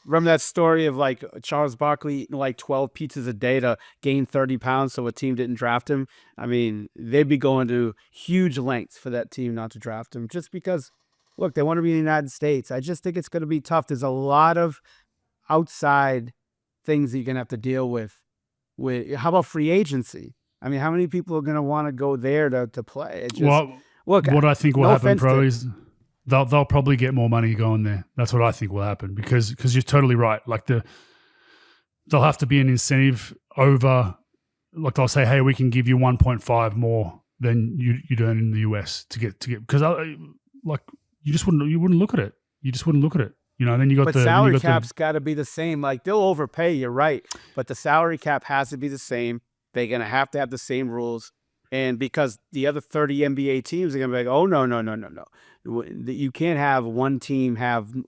Remember that story of like Charles Barkley eating like 12 pizzas a day to gain 30 pounds so a team didn't draft him? I mean, they'd be going to huge lengths for that team not to draft him just because, look, they want to be in the United States. I just think it's going to be tough. There's a lot of outside things that you're going to have to deal with. How about free agency? I mean, how many people are going to want to go there to play? What I think will happen, Pro, is they'll probably get more money going there. That's what I think will happen because you're totally right. Like they'll have to be an incentive over, like they'll say, hey, we can give you 1.5 more than you'd earn in the US to get because like you wouldn't look at it. You just wouldn't look at it. And then you got salary cap's got to be the same. Like they'll overpay. You're right, but the salary cap has to be the same. They're gonna have to have the same rules. And because the other 30 NBA teams are going to be like, oh, no. You can't have one team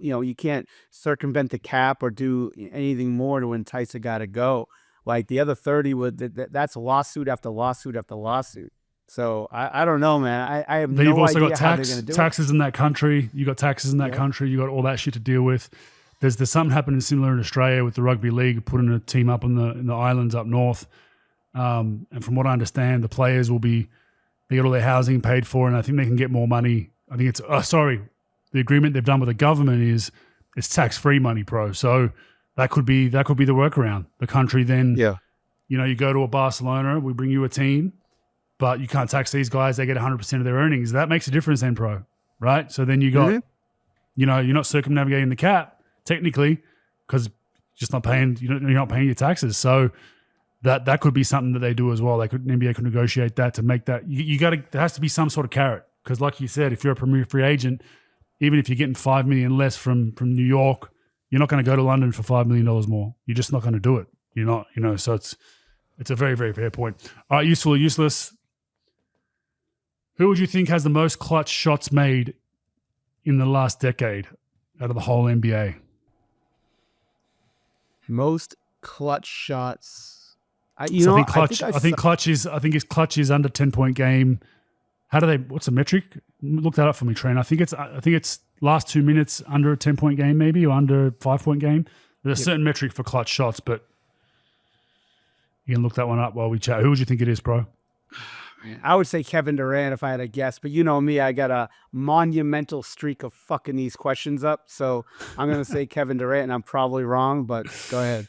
you can't circumvent the cap or do anything more to entice a guy to go. Like the other 30 that's lawsuit after lawsuit after lawsuit. So I don't know, man. I have no idea. You've also got taxes in that country. You got taxes in that country. You got all that shit to deal with. There's something happening similar in Australia with the rugby league, putting a team up in the islands up north. And from what I understand, the players they get all their housing paid for, and I think they can get more money. I think the agreement they've done with the government is it's tax-free money, Pro. So that could be the workaround. The country then, you go to a Barcelona, we bring you a team, but you can't tax these guys. They get 100% of their earnings. That makes a difference then, Pro, right? So then you got, you're not circumnavigating the cap technically because you're just not paying. You're not paying your taxes. So that could be something that they do as well. NBA could negotiate that to make that. There has to be some sort of carrot because, like you said, if you're a premier free agent, even if you're getting $5 million less from New York, you're not going to go to London for $5 million more. You're just not going to do it. You're not, So it's a very, very fair point. All right, useful or useless. Who would you think has the most clutch shots made in the last decade out of the whole NBA? Most clutch shots. I think clutch is under 10-point game. What's the metric? Look that up for me, Trent. I think it's last 2 minutes under a 10-point game, maybe, or under 5-point game. There's a certain metric for clutch shots, but you can look that one up while we chat. Who would you think it is, bro? I would say Kevin Durant if I had to guess, but you know me, I got a monumental streak of fucking these questions up. So I'm going to say Kevin Durant, and I'm probably wrong, but go ahead.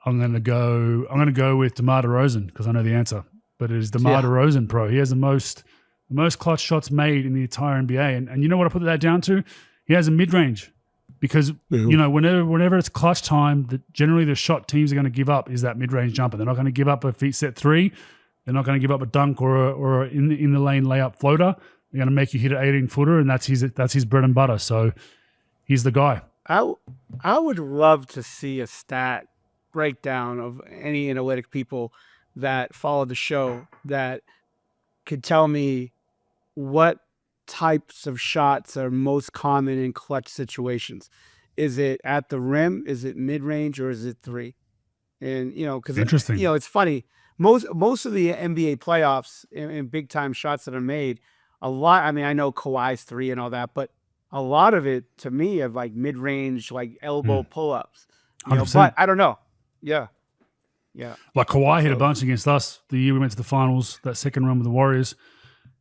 I'm gonna go with Demar DeRozan because I know the answer, but it is Demar DeRozan, Pro. He has the most clutch shots made in the entire NBA, and you know what I put that down to? He has a mid range because whenever it's clutch time, generally the shot teams are going to give up is that mid range jumper. They're not going to give up a feet set three. They're not going to give up a dunk or in the lane layup floater. They're going to make you hit an 18-footer, and that's his bread and butter. So he's the guy. I would love to see a stat breakdown of any analytic people that follow the show that could tell me what types of shots are most common in clutch situations. Is it at the rim? Is it mid-range, or is it three? And because interesting. It's funny. Most of the NBA playoffs and big time shots that are made, a lot. I mean, I know Kawhi's three and all that, but a lot of it to me of like mid-range, like elbow pull-ups. But I don't know. Yeah. Like Kawhi hit a bunch against us the year we went to the finals, that second run with the Warriors.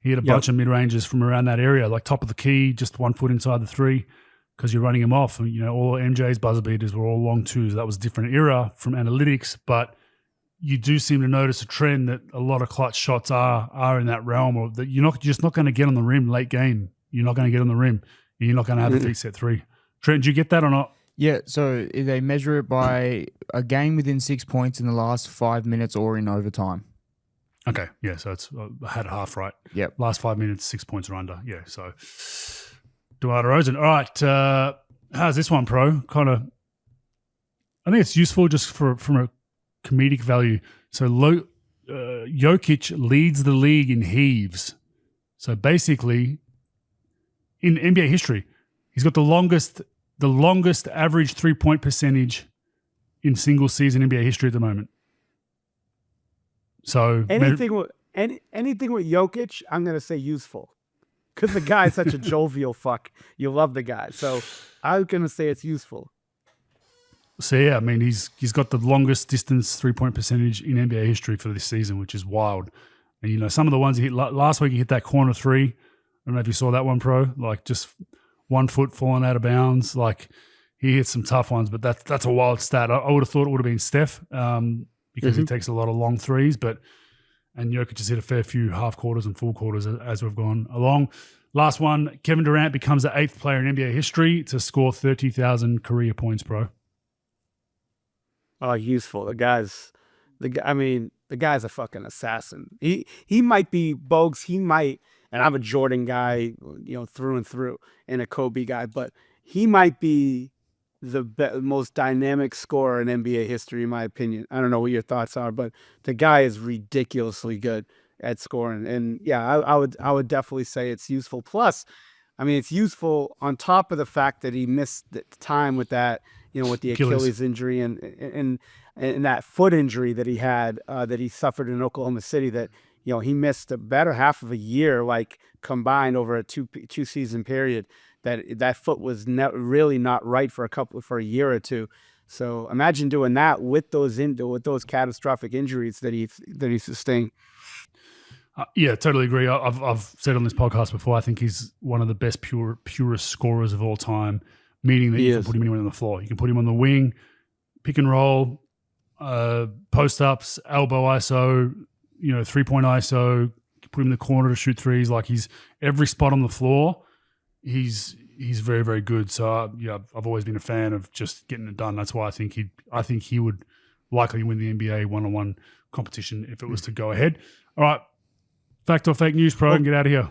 He hit a bunch of mid-ranges from around that area, like top of the key, just 1 foot inside the three, because you're running him off. And, all MJ's buzzer beaters were all long twos. That was a different era from analytics, but you do seem to notice a trend that a lot of clutch shots are in that realm, or that you're just not going to get on the rim late game. You're not going to get on the rim. You're not going to have the feet set three. Trent, did you get that or not? Yeah, so they measure it by a game within 6 points in the last 5 minutes or in overtime. Okay, yeah, so it's I had it half right. Yep. Last 5 minutes, 6 points or under. Yeah, so DeMar DeRozan. All right, how's this one, Pro? Kind of, I think it's useful just from a comedic value. So Jokic leads the league in heaves. So basically, in NBA history, he's got the longest average 3-point percentage in single season NBA history at the moment. So anything with Jokic, I'm gonna say useful, because the guy's such a jovial fuck. You love the guy, so I'm gonna say it's useful. So yeah, I mean he's got the longest distance 3-point percentage in NBA history for this season, which is wild. And you know some of the ones he hit last week, he hit that corner three. I don't know if you saw that one, Pro. Like just 1 foot falling out of bounds. Like he hit some tough ones, but that's a wild stat. I would have thought it would have been Steph because he takes a lot of long threes, and Jokic has hit a fair few half quarters and full quarters as we've gone along. Last one, Kevin Durant becomes the 8th player in NBA history to score 30,000 career points, Pro. Oh, useful. The guy's a fucking assassin. He might be Bogues. He might, and I'm a Jordan guy, through and through, and a Kobe guy, but he might be the most dynamic scorer in NBA history, in my opinion. I don't know what your thoughts are, but the guy is ridiculously good at scoring. And yeah, I would definitely say it's useful. Plus, I mean, it's useful on top of the fact that he missed the time with that, with the Achilles injury and that foot injury that he had, that he suffered in Oklahoma City, that, he missed a better half of a year, like combined over a two season period. That foot was really not right for a year or two. So imagine doing that with those catastrophic injuries that he sustained. Yeah, totally agree. I've said on this podcast before, I think he's one of the best purest scorers of all time, meaning that you can put him anywhere on the floor. You can put him on the wing, pick and roll, post-ups, elbow ISO, 3-point ISO, put him in the corner to shoot threes. Like he's every spot on the floor. He's very, very good. So I've always been a fan of just getting it done. That's why I think he would likely win the NBA one-on-one competition if it was to go ahead. All right, fact or fake news, Pro, and get out of here.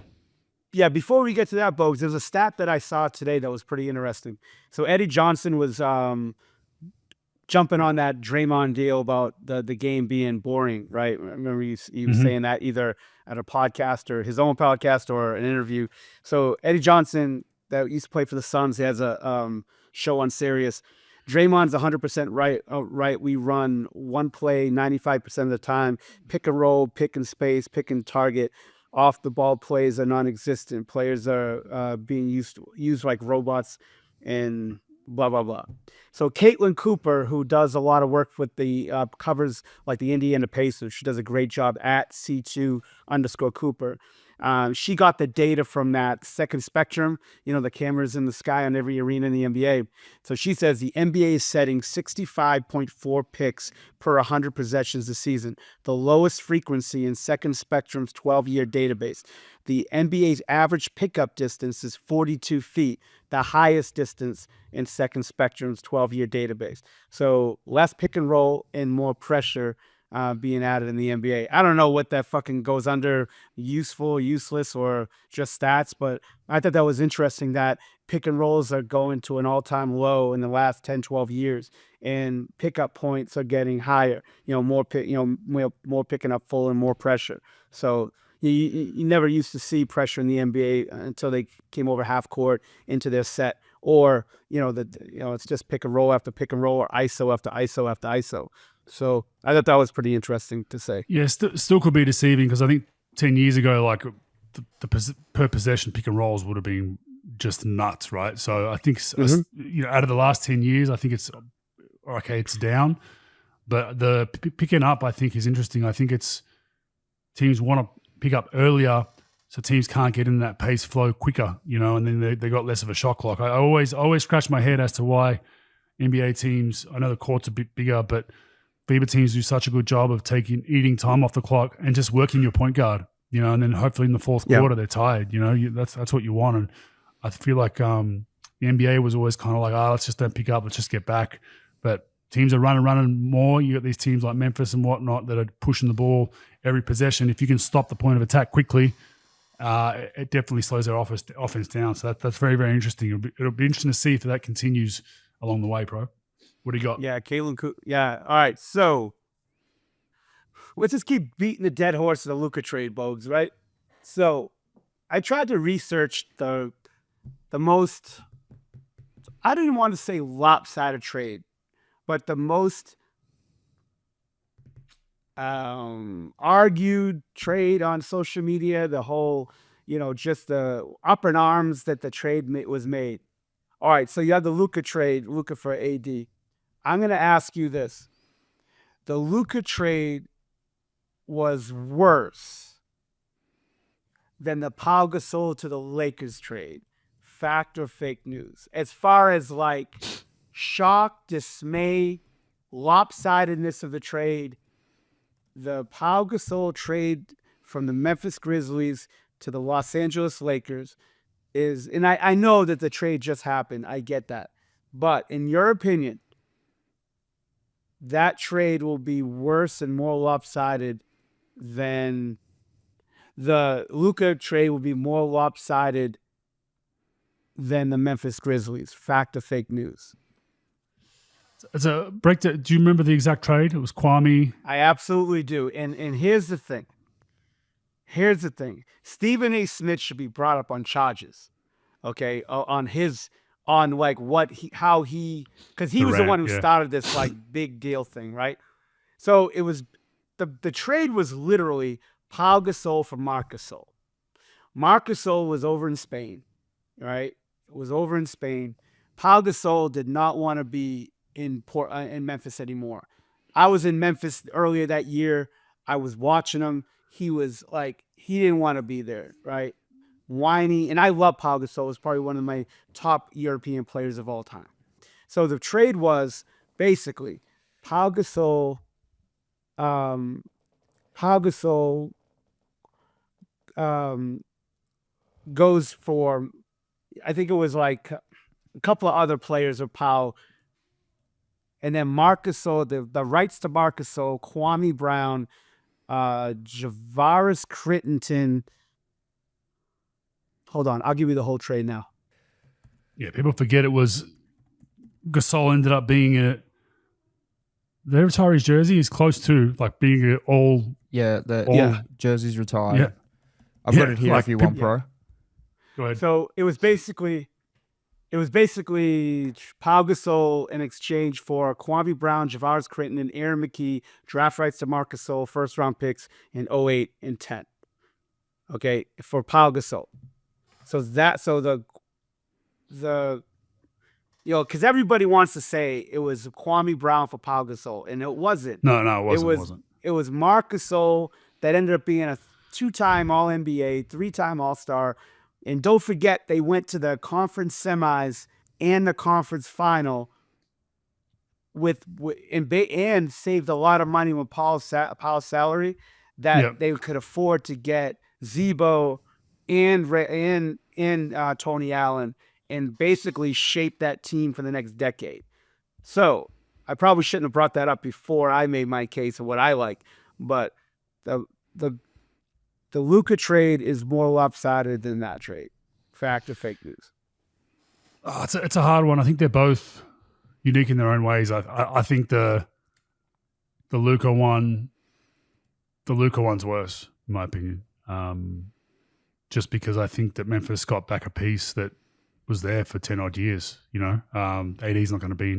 Yeah, before we get to that, Bogues, there's a stat that I saw today that was pretty interesting. So Eddie Johnson was jumping on that Draymond deal about the game being boring, right? I remember he was saying that either at a podcast or his own podcast or an interview. So Eddie Johnson, that used to play for the Suns, he has a show on Sirius. Draymond's 100% right. We run one play 95% of the time. Pick and roll, pick and space, pick and target. Off the ball plays are non-existent. Players are being used like robots and blah, blah, blah. So Caitlin Cooper, who does a lot of work with the covers like the Indiana Pacers, she does a great job at C2_Cooper. She got the data from that second spectrum, the cameras in the sky on every arena in the NBA. So she says the NBA is setting 65.4 picks per 100 possessions this season, the lowest frequency in second spectrum's 12-year database. The NBA's average pickup distance is 42 feet, the highest distance in second spectrum's 12-year database. So less pick and roll and more pressure being added in the NBA. I don't know what that fucking goes under, useful, useless, or just stats, but I thought that was interesting that pick and rolls are going to an all-time low in the last 10, 12 years, and pickup points are getting higher, more picking up full and more pressure. So you never used to see pressure in the NBA until they came over half court into their set, or it's just pick and roll after pick and roll, or ISO after ISO after ISO. So I thought that was pretty interesting to say. Yeah, still could be deceiving, because I think 10 years ago, like the per possession pick and rolls would have been just nuts, right? So I think out of the last 10 years, I think it's okay. It's down, but the picking up, I think, is interesting. I think it's teams want to pick up earlier, so teams can't get in that pace flow quicker, and then they got less of a shot clock. I always scratch my head as to why NBA teams, I know the court's a bit bigger, but FIBA teams do such a good job of eating time off the clock and just working your point guard, and then hopefully in the fourth quarter they're tired. That's what you want. And I feel like The NBA was always kind of like, let's just don't pick up, let's just get back. But teams are running more. You got these teams like Memphis and whatnot that are pushing the ball every possession. If you can stop the point of attack quickly, it definitely slows their offense down. So that's very, very interesting. It'll be interesting to see if that continues along the way, bro. What do you got? Yeah, Kalen Cooks. Yeah, all right. So let's just keep beating the dead horse of the Luka trade, Bogues, right? So I tried to research the most, I didn't want to say lopsided trade, but the most argued trade on social media, the whole, just the up in arms that the trade was made. All right, so you have the Luka trade, Luka for AD. I'm going to ask you this. The Luka trade was worse than the Pau Gasol to the Lakers trade. Fact or fake news? As far as like shock, dismay, lopsidedness of the trade, the Pau Gasol trade from the Memphis Grizzlies to the Los Angeles Lakers is, and I know that the trade just happened. I get that. But in your opinion, that trade will be worse and more lopsided than the Luka trade will be more lopsided than the Memphis Grizzlies. Fact or fake news? It's a breakdown. Do you remember the exact trade? It was Kwame. I absolutely do. And here's the thing. Stephen A. Smith should be brought up on charges. Okay, on like because he was the one who started this like big deal thing, right? So it was the trade was literally Pau Gasol for Marc Gasol. Marc Gasol was over in Spain, right? Pau Gasol did not want to be in Memphis anymore. I was in Memphis earlier that year. I was watching him. He was like, he didn't want to be there, right? Whiny. And I love Pau Gasol. He's probably one of my top European players of all time. So the trade was basically Pau Gasol goes for, I think it was like a couple of other players of Pau. And then Marc Gasol, the rights to Marc Gasol, Kwame Brown, Javaris Crittenton. Hold on, I'll give you the whole trade now. Yeah, people forget it was Gasol ended up being the retiree's jersey is close to like being all jerseys retired. Yeah. I've got it here if you want, bro. Go ahead. So it was basically Pau Gasol in exchange for Kwame Brown, Javaris Crittenton, and Aaron McKee, draft rights to Marc Gasol, first round picks in 08 and 10. Okay, for Pau Gasol. Because everybody wants to say it was Kwame Brown for Pau Gasol, and it wasn't. No, it wasn't. It was Marc Gasol that ended up being a 2-time All-NBA, 3-time All-Star. And don't forget, they went to the conference semis and the conference final and saved a lot of money with Paul's salary that they could afford to get Zebo and Tony Allen and basically shape that team for the next decade. So I probably shouldn't have brought that up before I made my case of what I like, but the Luka trade is more lopsided than that trade. Fact or fake news? It's a hard one. I think they're both unique in their own ways. I think the Luka one's worse, in my opinion. Just because I think that Memphis got back a piece that was there for 10 odd years. AD's not going to be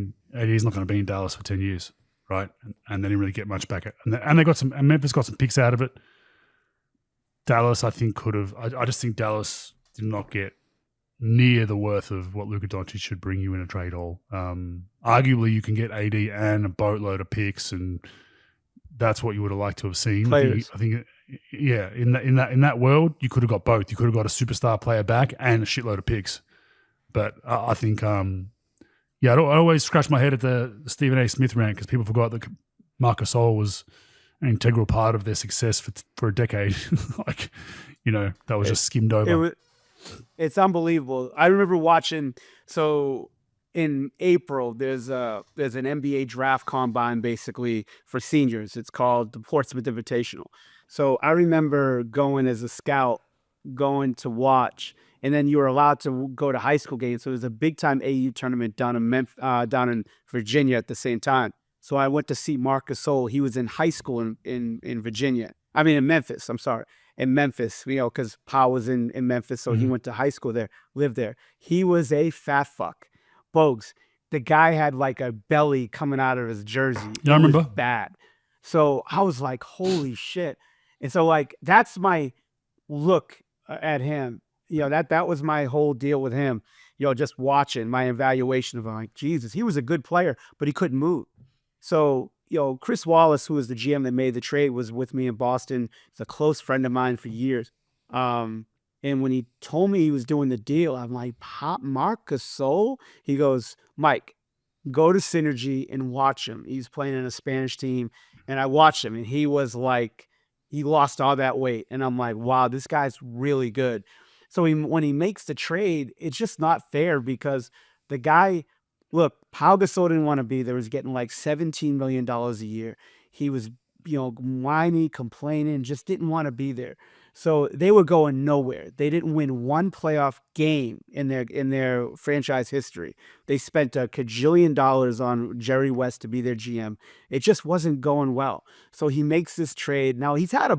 in Dallas for 10 years, right? And they didn't really get much back. And they got some. And Memphis got some picks out of it. Dallas, I think, could have. I just think Dallas did not get near the worth of what Luka Doncic should bring you in a trade haul. Arguably, you can get AD and a boatload of picks, and that's what you would have liked to have seen. Players. I think in that world, you could have got both. You could have got a superstar player back and a shitload of picks. But I think, I always scratch my head at the Stephen A. Smith rant because people forgot that Marc Gasol was an integral part of their success for a decade. That was just skimmed over. It's unbelievable. I remember watching. So in April, there's an NBA draft combine basically for seniors. It's called the Portsmouth Invitational. So I remember going as a scout, going to watch, and then you were allowed to go to high school games. So it was a big time AU tournament down in Virginia at the same time. So I went to see Marc Gasol. He was in high school in Virginia. I mean, in Memphis. I'm sorry. In Memphis, because Pau was in Memphis, so he went to high school there, lived there. He was a fat fuck. Bogues, the guy had like a belly coming out of his jersey. Yeah, I remember. Was bad. So I was like, holy shit. And so like, that's my look at him. That was my whole deal with him. Just watching my evaluation of him, like, Jesus, he was a good player, but he couldn't move. So, Chris Wallace, who was the GM that made the trade, was with me in Boston. He's a close friend of mine for years. And when he told me he was doing the deal, I'm like, Marc Gasol? He goes, Mike, go to Synergy and watch him. He's playing in a Spanish team. And I watched him, and he was like, he lost all that weight. And I'm like, wow, this guy's really good. So when he makes the trade, it's just not fair because the guy, look, Pau Gasol didn't want to be there. He was getting like $17 million a year. He was, whiny, complaining, just didn't want to be there. So they were going nowhere. They didn't win one playoff game in their franchise history. They spent $1 kajillion on Jerry West to be their GM. It just wasn't going well. So he makes this trade. Now he's had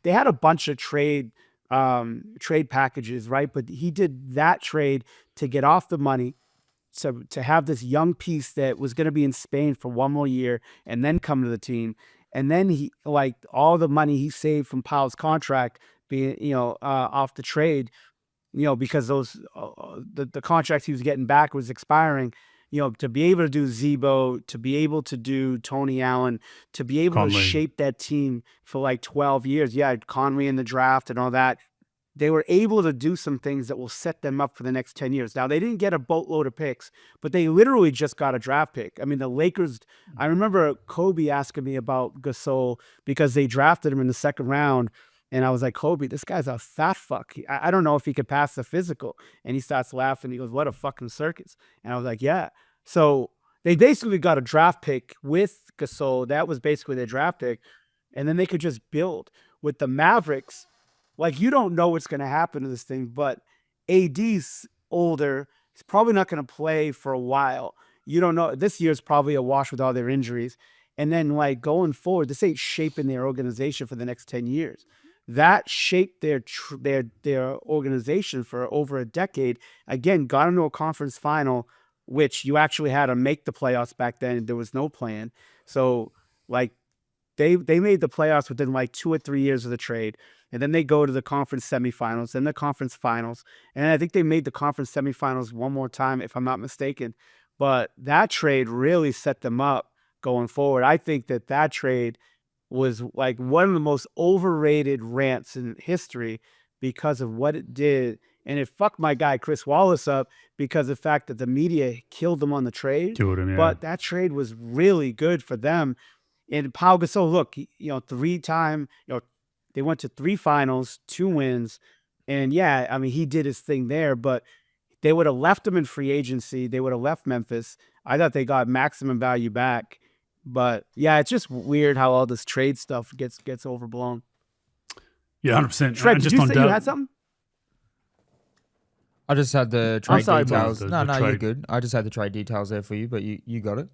they had a bunch of trade packages, right? But he did that trade to get off the money, to have this young piece that was going to be in Spain for one more year and then come to the team. And then he, like, all the money he saved from Pau's contract being, off the trade, because those, the contracts he was getting back was expiring, to be able to do Zebo, to be able to do Tony Allen, to be able to shape that team for like 12 years. Yeah, Conley in the draft and all that. They were able to do some things that will set them up for the next 10 years. Now, they didn't get a boatload of picks, but they literally just got a draft pick. I mean, the Lakers, I remember Kobe asking me about Gasol because they drafted him in the second round. And I was like, Kobe, this guy's a fat fuck. I don't know if he could pass the physical. And he starts laughing. He goes, what a fucking circus. And I was like, yeah. So they basically got a draft pick with Gasol. That was basically their draft pick. And then they could just build. With the Mavericks, like, you don't know what's going to happen to this thing, but AD's older. He's probably not going to play for a while. You don't know. This year's probably a wash with all their injuries. And then, like, going forward, this ain't shaping their organization for the next 10 years. That shaped their organization for over a decade. Again, got into a conference final, which you actually had to make the playoffs back then. There was no plan. So, like, they made the playoffs within like 2 or 3 years of the trade. And then they go to the conference semifinals, then the conference finals. And I think they made the conference semifinals one more time, if I'm not mistaken. But that trade really set them up going forward. I think that trade was like one of the most overrated rants in history because of what it did. And it fucked my guy Chris Wallace up because of the fact that the media killed him on the trade. Killed him, yeah. But that trade was really good for them. And Pau Gasol, look, 3-time, they went to 3 finals, 2 wins. And yeah, I mean, he did his thing there, but they would have left him in free agency. They would have left Memphis. I thought they got maximum value back. But yeah, it's just weird how all this trade stuff gets overblown. Yeah, 100%. Shred, did you say you had something? I just had the trade details. The No, trade. you're good. I just had the trade details there for you, but you got it.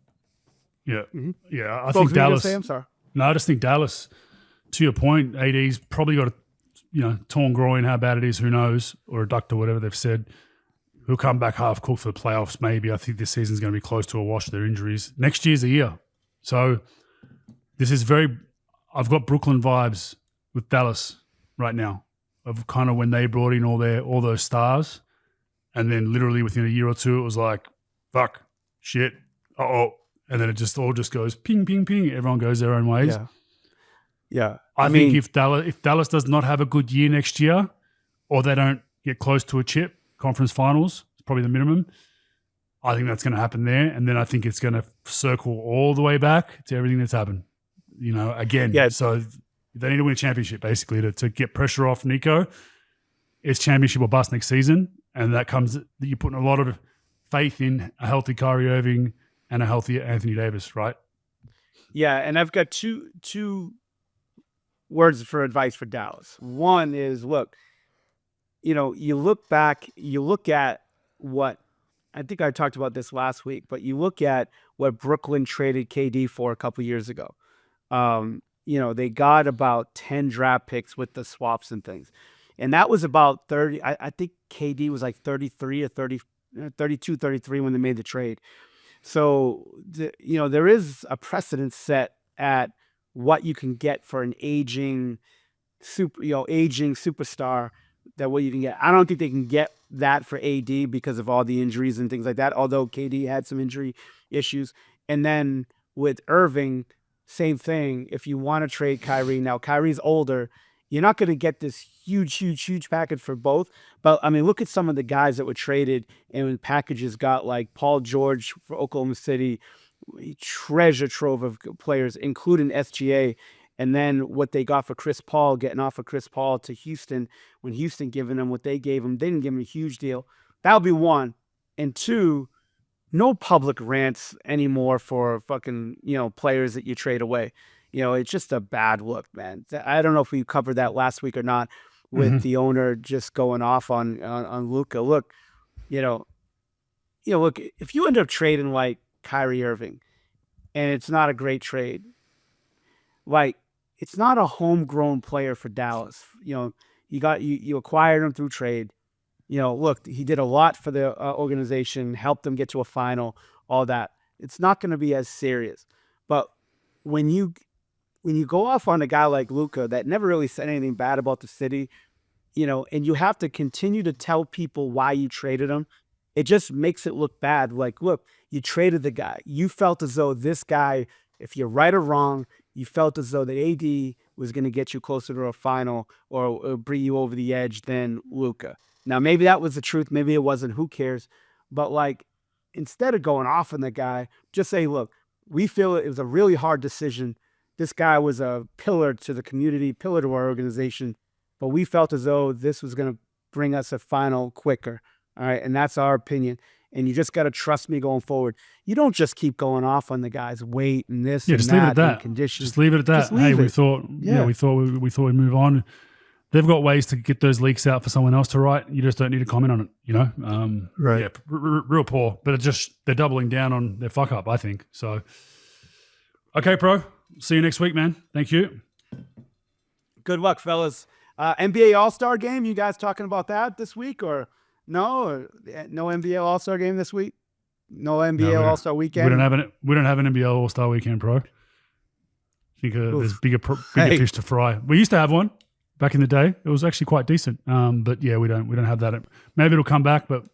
Yeah. Yeah, I Folks, think Dallas. I'm sorry. No, I just think Dallas, to your point, AD's probably got a torn groin. How bad it is, who knows? Or a duct or whatever they've said. He'll come back half cooked for the playoffs maybe. I think this season's going to be close to a wash of their injuries. Next year's the year. So this is I've got Brooklyn vibes with Dallas right now of kind of when they brought in all those stars, and then literally within a year or two it was like, fuck, shit, uh-oh. And then it just all goes ping, ping, ping. Everyone goes their own ways. Yeah. I think if Dallas does not have a good year next year, or they don't get close to a chip, conference finals, it's probably the minimum. I think that's going to happen there. And then I think it's going to circle all the way back to everything that's happened. Again. Yeah. So they need to win a championship basically to get pressure off Nico. it's championship or bust next season, and that comes that you're putting a lot of faith in a healthy Kyrie Irving and a healthy Anthony Davis, right? Yeah, and I've got two words for advice for Dallas. One is, look, you look at what, I think I talked about this last week, but you look at what Brooklyn traded KD for a couple years ago. They got about 10 draft picks with the swaps and things. And that was about 30. I think KD was like 33 or 30, 32, 33 when they made the trade. So, there is a precedent set at what you can get for an aging superstar, that what you can get. I don't think they can get that for AD because of all the injuries and things like that, although KD had some injury issues. And then with Irving, same thing. If you want to trade Kyrie, now Kyrie's older, you're not going to get this huge package for both. But, I mean, look at some of the guys that were traded and packages got, like Paul George for Oklahoma City, treasure trove of players, including SGA. And then what they got for Chris Paul, getting off of Chris Paul to Houston, when Houston giving them what they gave him, they didn't give him a huge deal. That'll be one. And two, no public rants anymore for fucking, players that you trade away. It's just a bad look, man. I don't know if we covered that last week or not with the owner just going off on Luka. Look, look, if you end up trading like Kyrie Irving and it's not a great trade, like, it's not a homegrown player for Dallas. You acquired him through trade. Look, he did a lot for the organization, helped them get to a final, all that. It's not going to be as serious. But when you go off on a guy like Luka that never really said anything bad about the city, and you have to continue to tell people why you traded him, it just makes it look bad. Like, look, you traded the guy. You felt as though this guy, if you're right or wrong, you felt as though that AD was going to get you closer to a final or bring you over the edge than Luka. Now, maybe that was the truth. Maybe it wasn't. Who cares? But, like, instead of going off on the guy, just say, look, we feel it was a really hard decision. This guy was a pillar to the community, pillar to our organization, but we felt as though this was going to bring us a final quicker. All right, and that's our opinion. And you just got to trust me going forward. You don't just keep going off on the guy's weight and this and just that, leave it at that. And conditions. Just leave it at that. Hey, we thought we'd move on. They've got ways to get those leaks out for someone else to write. You just don't need to comment on it. Right? Yeah, real poor. But they're doubling down on their fuck up, I think. So, okay, pro. See you next week, man. Thank you. Good luck, fellas. NBA All-Star game. You guys talking about that this week or no? Or no NBL All-Star game this week? No NBL All-Star weekend. We don't have an NBL All-Star weekend, pro. I think there's bigger fish to fry. We used to have one back in the day. It was actually quite decent. But yeah, we don't have that. Maybe it'll come back, but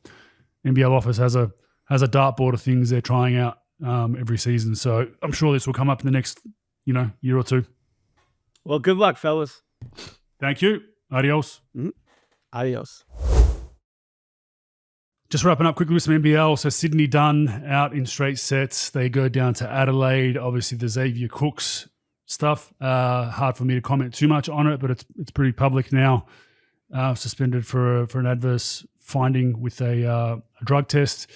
NBL Office has a dartboard of things they're trying out every season. So I'm sure this will come up in the next year or two. Well, good luck, fellas. Thank you. Adios. Mm-hmm. Adios. Just wrapping up quickly with some NBL. So Sydney done out in straight sets. They go down to Adelaide. Obviously the Xavier Cooks stuff. Hard for me to comment too much on it, but it's pretty public now. Suspended for an adverse finding with a drug test.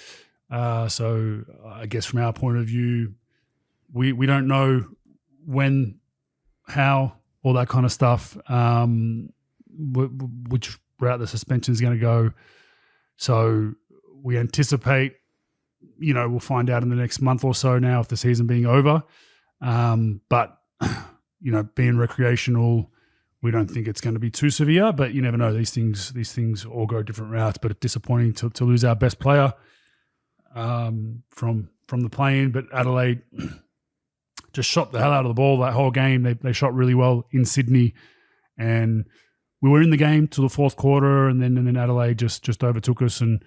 So I guess from our point of view, we don't know when, how, all that kind of stuff, which route the suspension is going to go. So we anticipate, we'll find out in the next month or so now if the season being over. But, being recreational, we don't think it's going to be too severe, but you never know. These things all go different routes, but it's disappointing to lose our best player from the play-in. But Adelaide just shot the hell out of the ball that whole game. They shot really well in Sydney, and we were in the game till the fourth quarter, and then Adelaide just overtook us. And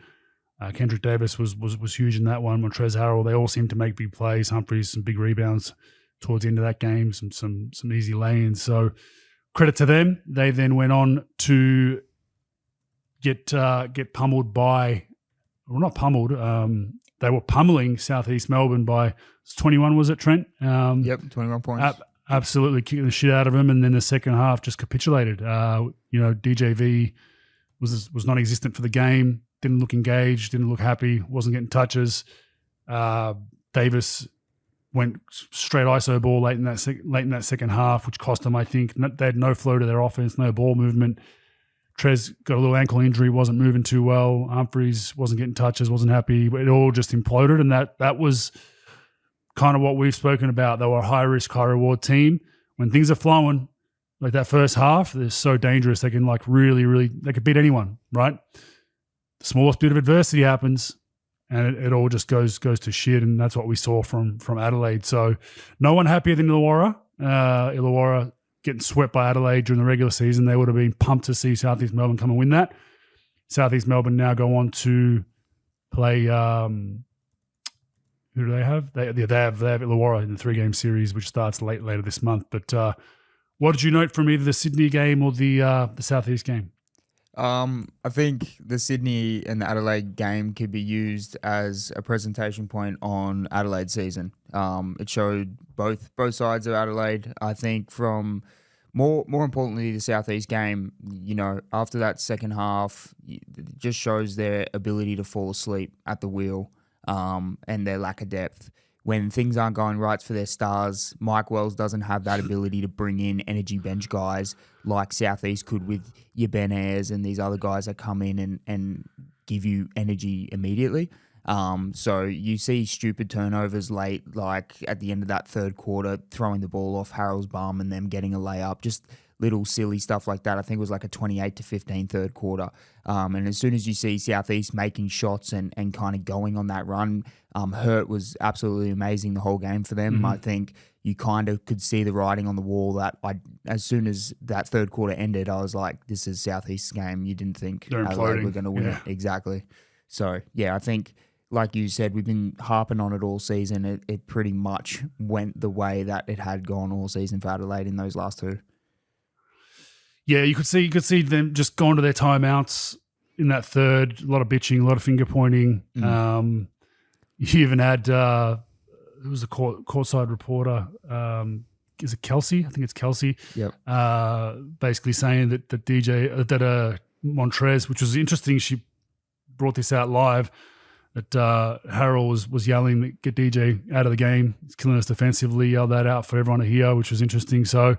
Kendrick Davis was huge in that one. Montrezl Harrell, they all seemed to make big plays. Humphries, some big rebounds towards the end of that game, some easy lay-ins. So credit to them. They then went on to get pummeled by, well, not pummeled. They were pummeling Southeast Melbourne by 21, was it, Trent? Yep, 21 points. Absolutely kicking the shit out of them, and then the second half just capitulated. DJV was non-existent for the game. Didn't look engaged. Didn't look happy. Wasn't getting touches. Davis went straight ISO ball late in that second half, which cost them. I think they had no flow to their offense, no ball movement. Trez got a little ankle injury, wasn't moving too well. Humphries wasn't getting touches, wasn't happy. It all just imploded, and that was kind of what we've spoken about. They were a high-risk, high-reward team. When things are flowing, like that first half, they're so dangerous. They can really, they could beat anyone, right? The smallest bit of adversity happens, and it all just goes to shit, and that's what we saw from Adelaide. So no one happier than Illawarra. Illawarra getting swept by Adelaide during the regular season. They would have been pumped to see Southeast Melbourne come and win that. Southeast Melbourne now go on to play who do they have? They have Illawarra in the 3-game series, which starts later this month. But what did you note from either the Sydney game or the Southeast game? I think the Sydney and the Adelaide game could be used as a presentation point on Adelaide season. It showed both sides of Adelaide. I think from more importantly, the Southeast game, after that second half, it just shows their ability to fall asleep at the wheel and their lack of depth. When things aren't going right for their stars, Mike Wells doesn't have that ability to bring in energy bench guys like Southeast could with your Ben Ayres and these other guys that come in and give you energy immediately. So you see stupid turnovers late, like at the end of that third quarter, throwing the ball off Harold's bum and them getting a layup, just little silly stuff like that. I think it was like a 28-15 third quarter. And as soon as you see Southeast making shots and kind of going on that run, Hurt was absolutely amazing the whole game for them. Mm-hmm. I think you kind of could see the writing on the wall that as soon as that third quarter ended, I was like, this is Southeast's game. You didn't think Adelaide were going to win it. Exactly. So, yeah, I think, like you said, we've been harping on it all season. It pretty much went the way that it had gone all season for Adelaide in those last two. Yeah, you could see them just going to their timeouts in that third. A lot of bitching, a lot of finger pointing. Mm. You even had who was the courtside reporter? Is it Kelsey? I think it's Kelsey. Yep. Basically saying that Montrez, which was interesting. She brought this out live. That Harold was yelling, "Get DJ out of the game! He's killing us defensively." Yelled that out for everyone to hear, which was interesting. So.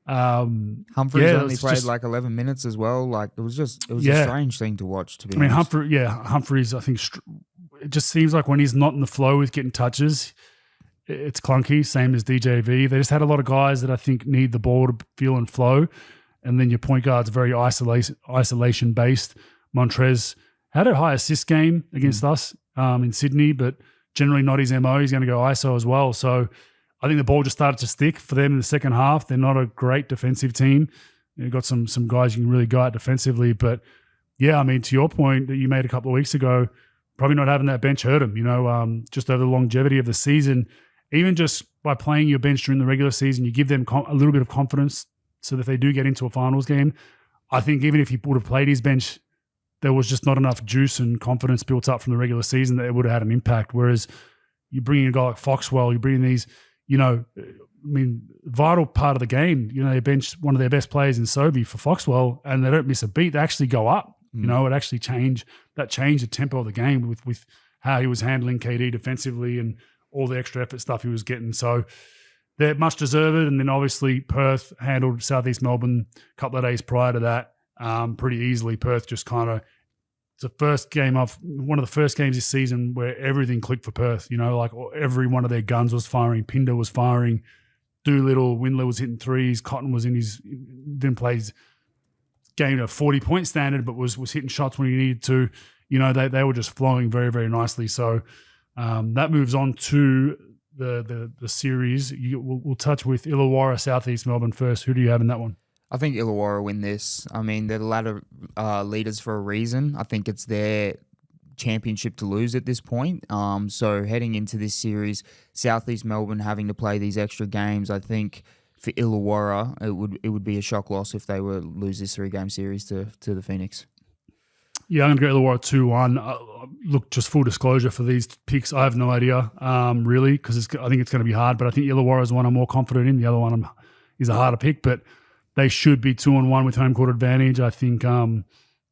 Humphries only played like 11 minutes as well. Like it was a strange thing to watch. To be honest, Humphries. I think it just seems like when he's not in the flow with getting touches, it's clunky. Same as DJV. They just had a lot of guys that I think need the ball to feel and flow, and then your point guard's very isolation based. Montrez had a high assist game against us in Sydney, but generally not his MO. He's going to go ISO as well. So. I think the ball just started to stick for them in the second half. They're not a great defensive team. You've got some guys you can really go at defensively. But, yeah, I mean, to your point that you made a couple of weeks ago, probably not having that bench hurt them, just over the longevity of the season. Even just by playing your bench during the regular season, you give them a little bit of confidence so that if they do get into a finals game, I think even if he would have played his bench, there was just not enough juice and confidence built up from the regular season that it would have had an impact. Whereas you bring in a guy like Foxwell, you bring in these – vital part of the game. They benched one of their best players in Sobey for Foxwell, and they don't miss a beat. They actually go up. It actually changed the tempo of the game with how he was handling KD defensively and all the extra effort stuff he was getting. So they're much deserved. And then obviously Perth handled Southeast Melbourne a couple of days prior to that pretty easily. Perth just kind of it's one of the first games this season where everything clicked for Perth. Like every one of their guns was firing. Pinder was firing. Doolittle, Windler was hitting threes. Cotton was didn't play his game at a 40-point standard, but was hitting shots when he needed to. They were just flowing very, very nicely. So that moves on to the series. We'll touch with Illawarra, Southeast Melbourne first. Who do you have in that one? I think Illawarra win this. I mean, they're the ladder leaders for a reason. I think it's their championship to lose at this point. So heading into this series, Southeast Melbourne having to play these extra games, I think for Illawarra, it would be a shock loss if they were to lose this 3-game series to the Phoenix. Yeah, I'm going to go Illawarra 2-1. Look, just full disclosure for these picks, I have no idea, really, because I think it's going to be hard. But I think Illawarra is one I'm more confident in. The other one is a harder pick, but they should be 2-1 with home court advantage. I think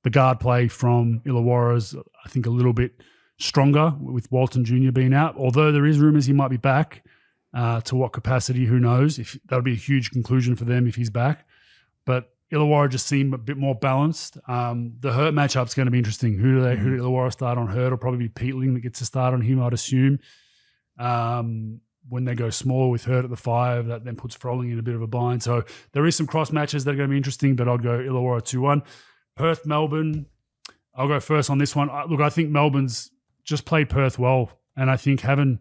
the guard play from Illawarra is, I think, a little bit stronger with Walton Jr. being out. Although there is rumours he might be back. To what capacity, who knows? That'll be a huge conclusion for them if he's back. But Illawarra just seem a bit more balanced. The Hurt matchup's going to be interesting. Who do Illawarra start on Hurt? It'll probably be Peatling that gets to start on him, I'd assume. When they go smaller with Hurt at the 5, that then puts Froling in a bit of a bind. So there is some cross matches that are going to be interesting, but I'd go Illawarra 2-1. Perth, Melbourne, I'll go first on this one. Look, I think Melbourne's just played Perth well, and I think having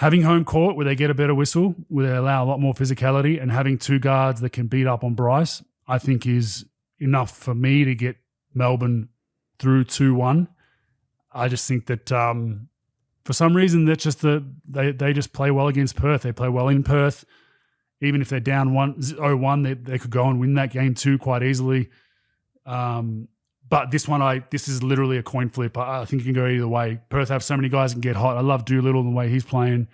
home court where they get a better whistle, where they allow a lot more physicality, and having 2 guards that can beat up on Bryce, I think is enough for me to get Melbourne through 2-1. I just think that for some reason that's just they just play well against Perth. They play well in Perth. Even if they're down 0-1, they could go and win that game too quite easily. But this is literally a coin flip. I think it can go either way. Perth have so many guys that can get hot. I love Doolittle and the way he's playing.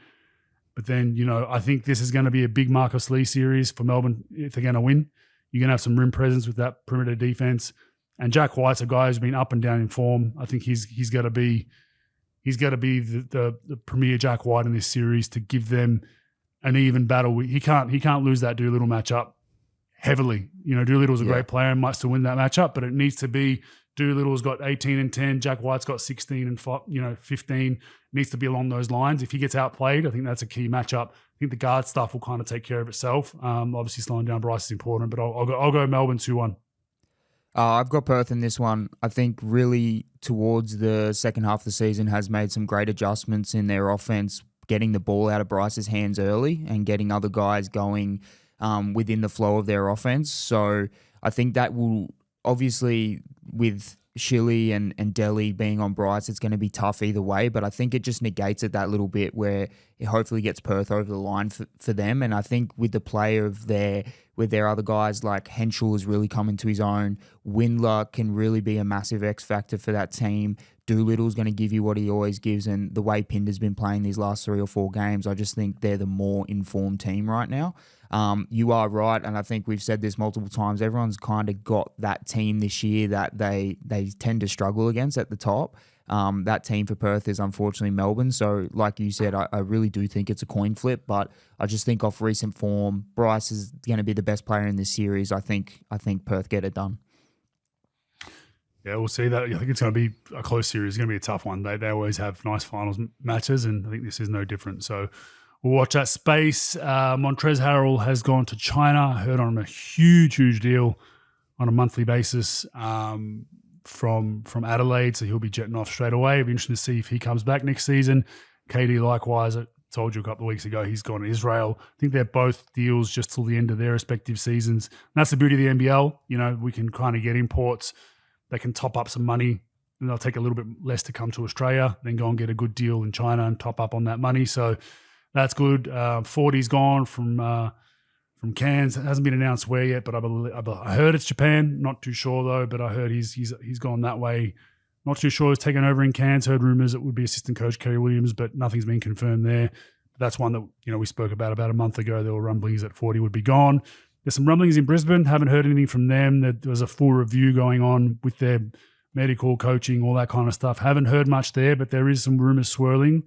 But then, I think this is going to be a big Marcus Lee series for Melbourne if they're going to win. You're going to have some rim presence with that perimeter defense. And Jack White's a guy who's been up and down in form. I think he's got to be the premier Jack White in this series to give them an even battle. He can't lose that Doolittle matchup heavily. Doolittle's a great player and might still win that matchup, but it needs to be Doolittle's got 18 and 10, Jack White's got 16 and 15. It needs to be along those lines. If he gets outplayed, I think that's a key matchup. I think the guard stuff will kind of take care of itself. Obviously slowing down Bryce is important, but I'll go Melbourne 2-1. I've got Perth in this one. I think really towards the second half of the season has made some great adjustments in their offense, getting the ball out of Bryce's hands early and getting other guys going within the flow of their offense. So I think that will obviously, with Shilly and Delhi being on Bryce, it's going to be tough either way, but I think it just negates it that little bit where it hopefully gets Perth over the line for them. And I think with the play with their other guys like Henschel has really come into his own. Windler can really be a massive X factor for that team. Doolittle's going to give you what he always gives, and the way Pinder's been playing these last 3 or 4 games, I just think they're the more informed team right now. You are right, and I think we've said this multiple times. Everyone's kind of got that team this year that they tend to struggle against at the top. That team for Perth is unfortunately Melbourne. So like you said, I really do think it's a coin flip, but I just think off recent form, Bryce is going to be the best player in this series. I think Perth get it done. Yeah, we'll see that. I think it's going to be a close series. It's going to be a tough one. They always have nice finals matches, and I think this is no different. So we'll watch that space. Montrezl Harrell has gone to China. I heard on a huge deal on a monthly basis from Adelaide, so he'll be jetting off straight away. It'll be interesting to see if he comes back next season. KD likewise. I told you a couple of weeks ago he's gone to Israel. I think they're both deals just till the end of their respective seasons. And that's the beauty of the NBL. We can kind of get imports. They can top up some money, and they'll take a little bit less to come to Australia, then go and get a good deal in China and top up on that money. So that's good. 40's gone from Cairns. It hasn't been announced where yet, but I heard it's Japan. Not too sure though, but I heard he's gone that way. Not too sure he's taken over in Cairns. Heard rumours it would be assistant coach Kerry Williams, but nothing's been confirmed there. That's one that we spoke about a month ago. There were rumblings that 40 would be gone. There's some rumblings in Brisbane. Haven't heard anything from them. There was a full review going on with their medical coaching, all that kind of stuff. Haven't heard much there, but there is some rumours swirling.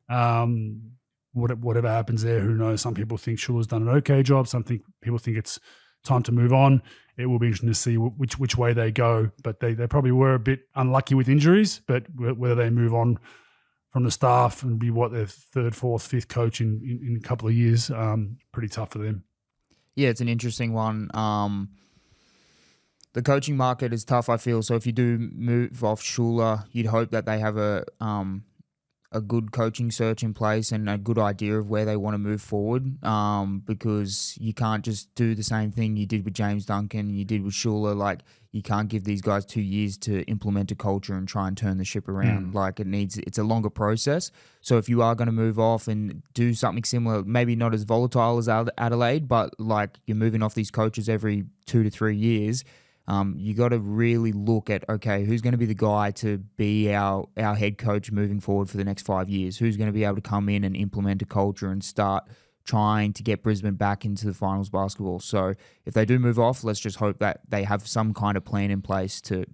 Whatever happens there, who knows? Some people think Schuler's done an okay job. Some people think it's time to move on. It will be interesting to see which way they go. But they probably were a bit unlucky with injuries, but whether they move on from the staff and be their 3rd, 4th, 5th coach in a couple of years, pretty tough for them. Yeah, it's an interesting one. The coaching market is tough, I feel. So if you do move off Schuler, you'd hope that they have a good coaching search in place and a good idea of where they want to move forward, because you can't just do the same thing you did with James Duncan, you did with Schuler. Like, you can't give these guys 2 years to implement a culture and try and turn the ship around. Like, it's a longer process. So if you are going to move off and do something similar, maybe not as volatile as Adelaide, but like you're moving off these coaches every 2 to 3 years, you got to really look at, okay, who's going to be the guy to be our head coach moving forward for the next 5 years? Who's going to be able to come in and implement a culture and start trying to get Brisbane back into the finals basketball. So if they do move off, let's just hope that they have some kind of plan in place to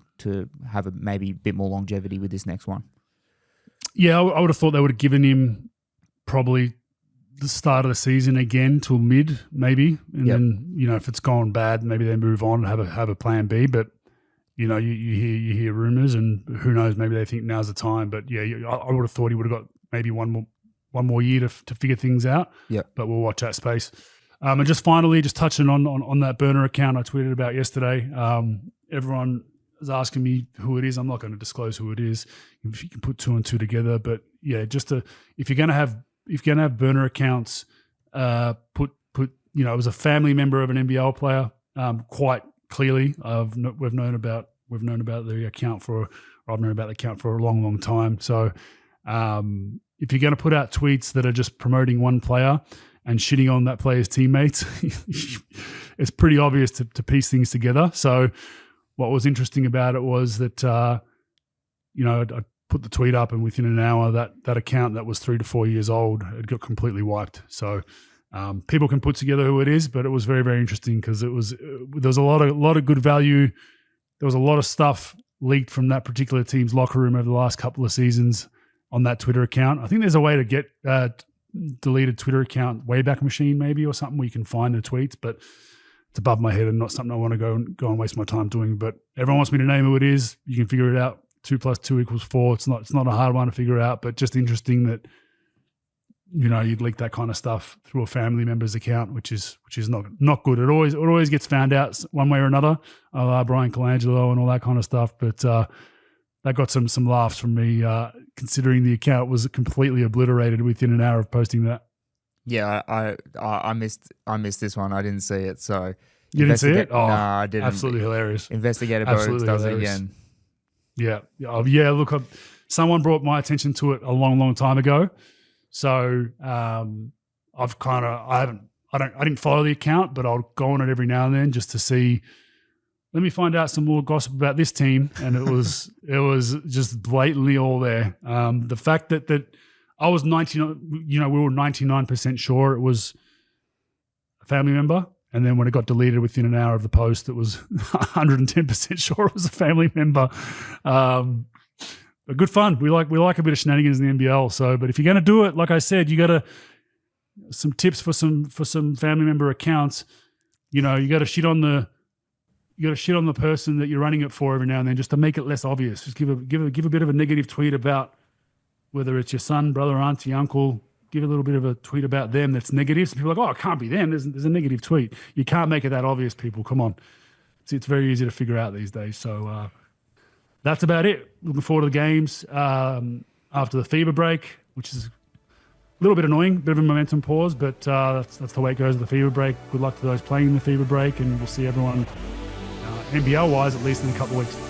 have maybe a bit more longevity with this next one. Yeah, I would have thought they would have given him probably the start of the season again till mid, maybe, and then if it's gone bad, maybe they move on and have a plan B. But you hear rumors, and who knows? Maybe they think now's the time. But yeah, I would have thought he would have got maybe one more year to figure things out. Yeah, but we'll watch that space. And just finally, just touching on that burner account I tweeted about yesterday. Everyone is asking me who it is. I'm not going to disclose who it is. If you can put two and two together, but yeah, if you're going to have burner accounts, put it was a family member of an NBL player. Quite clearly, we've known about the account I've known about the account for a long, long time. So if you're going to put out tweets that are just promoting one player and shitting on that player's teammates, it's pretty obvious to piece things together. So what was interesting about it was that I put the tweet up, and within an hour, that account that was 3 to 4 years old had got completely wiped. So people can put together who it is, but it was very, very interesting because there was a lot of good value. There was a lot of stuff leaked from that particular team's locker room over the last couple of seasons on that Twitter account. I think there's a way to get deleted Twitter account Wayback Machine maybe or something where you can find the tweets, but it's above my head and not something I want to go and waste my time doing. But everyone wants me to name who it is. You can figure it out. 2 + 2 = 4. It's not a hard one to figure out, but just interesting that you'd leak that kind of stuff through a family member's account, which is not good. It always gets found out one way or another. Brian Colangelo and all that kind of stuff. But that got some laughs from me, considering the account was completely obliterated within an hour of posting that. Yeah, I missed this one. I didn't see it. So you didn't see it? Oh, no, I didn't. Absolutely hilarious. Investigator Bones does it again. Yeah. Look, someone brought my attention to it a long, long time ago. So I didn't follow the account, but I'll go on it every now and then just to see. Let me find out some more gossip about this team, and it was just blatantly all there. The fact that I was 99, we were 99% sure it was a family member. And then when it got deleted within an hour of the post, it was 110% sure it was a family member. But good fun. We like a bit of shenanigans in the NBL. So, but if you're going to do it, like I said, you got to some tips for some family member accounts. You got to shit on the person that you're running it for every now and then, just to make it less obvious. Just give a bit of a negative tweet about whether it's your son, brother, auntie, uncle. Give a little bit of a tweet about them that's negative. So people are like, oh, it can't be them. There's a negative tweet. You can't make it that obvious, people. Come on. It's very easy to figure out these days. So that's about it. Looking forward to the games after the FIBA break, which is a little bit annoying, bit of a momentum pause, but that's the way it goes with the FIBA break. Good luck to those playing in the FIBA break, and we'll see everyone NBL-wise at least in a couple of weeks.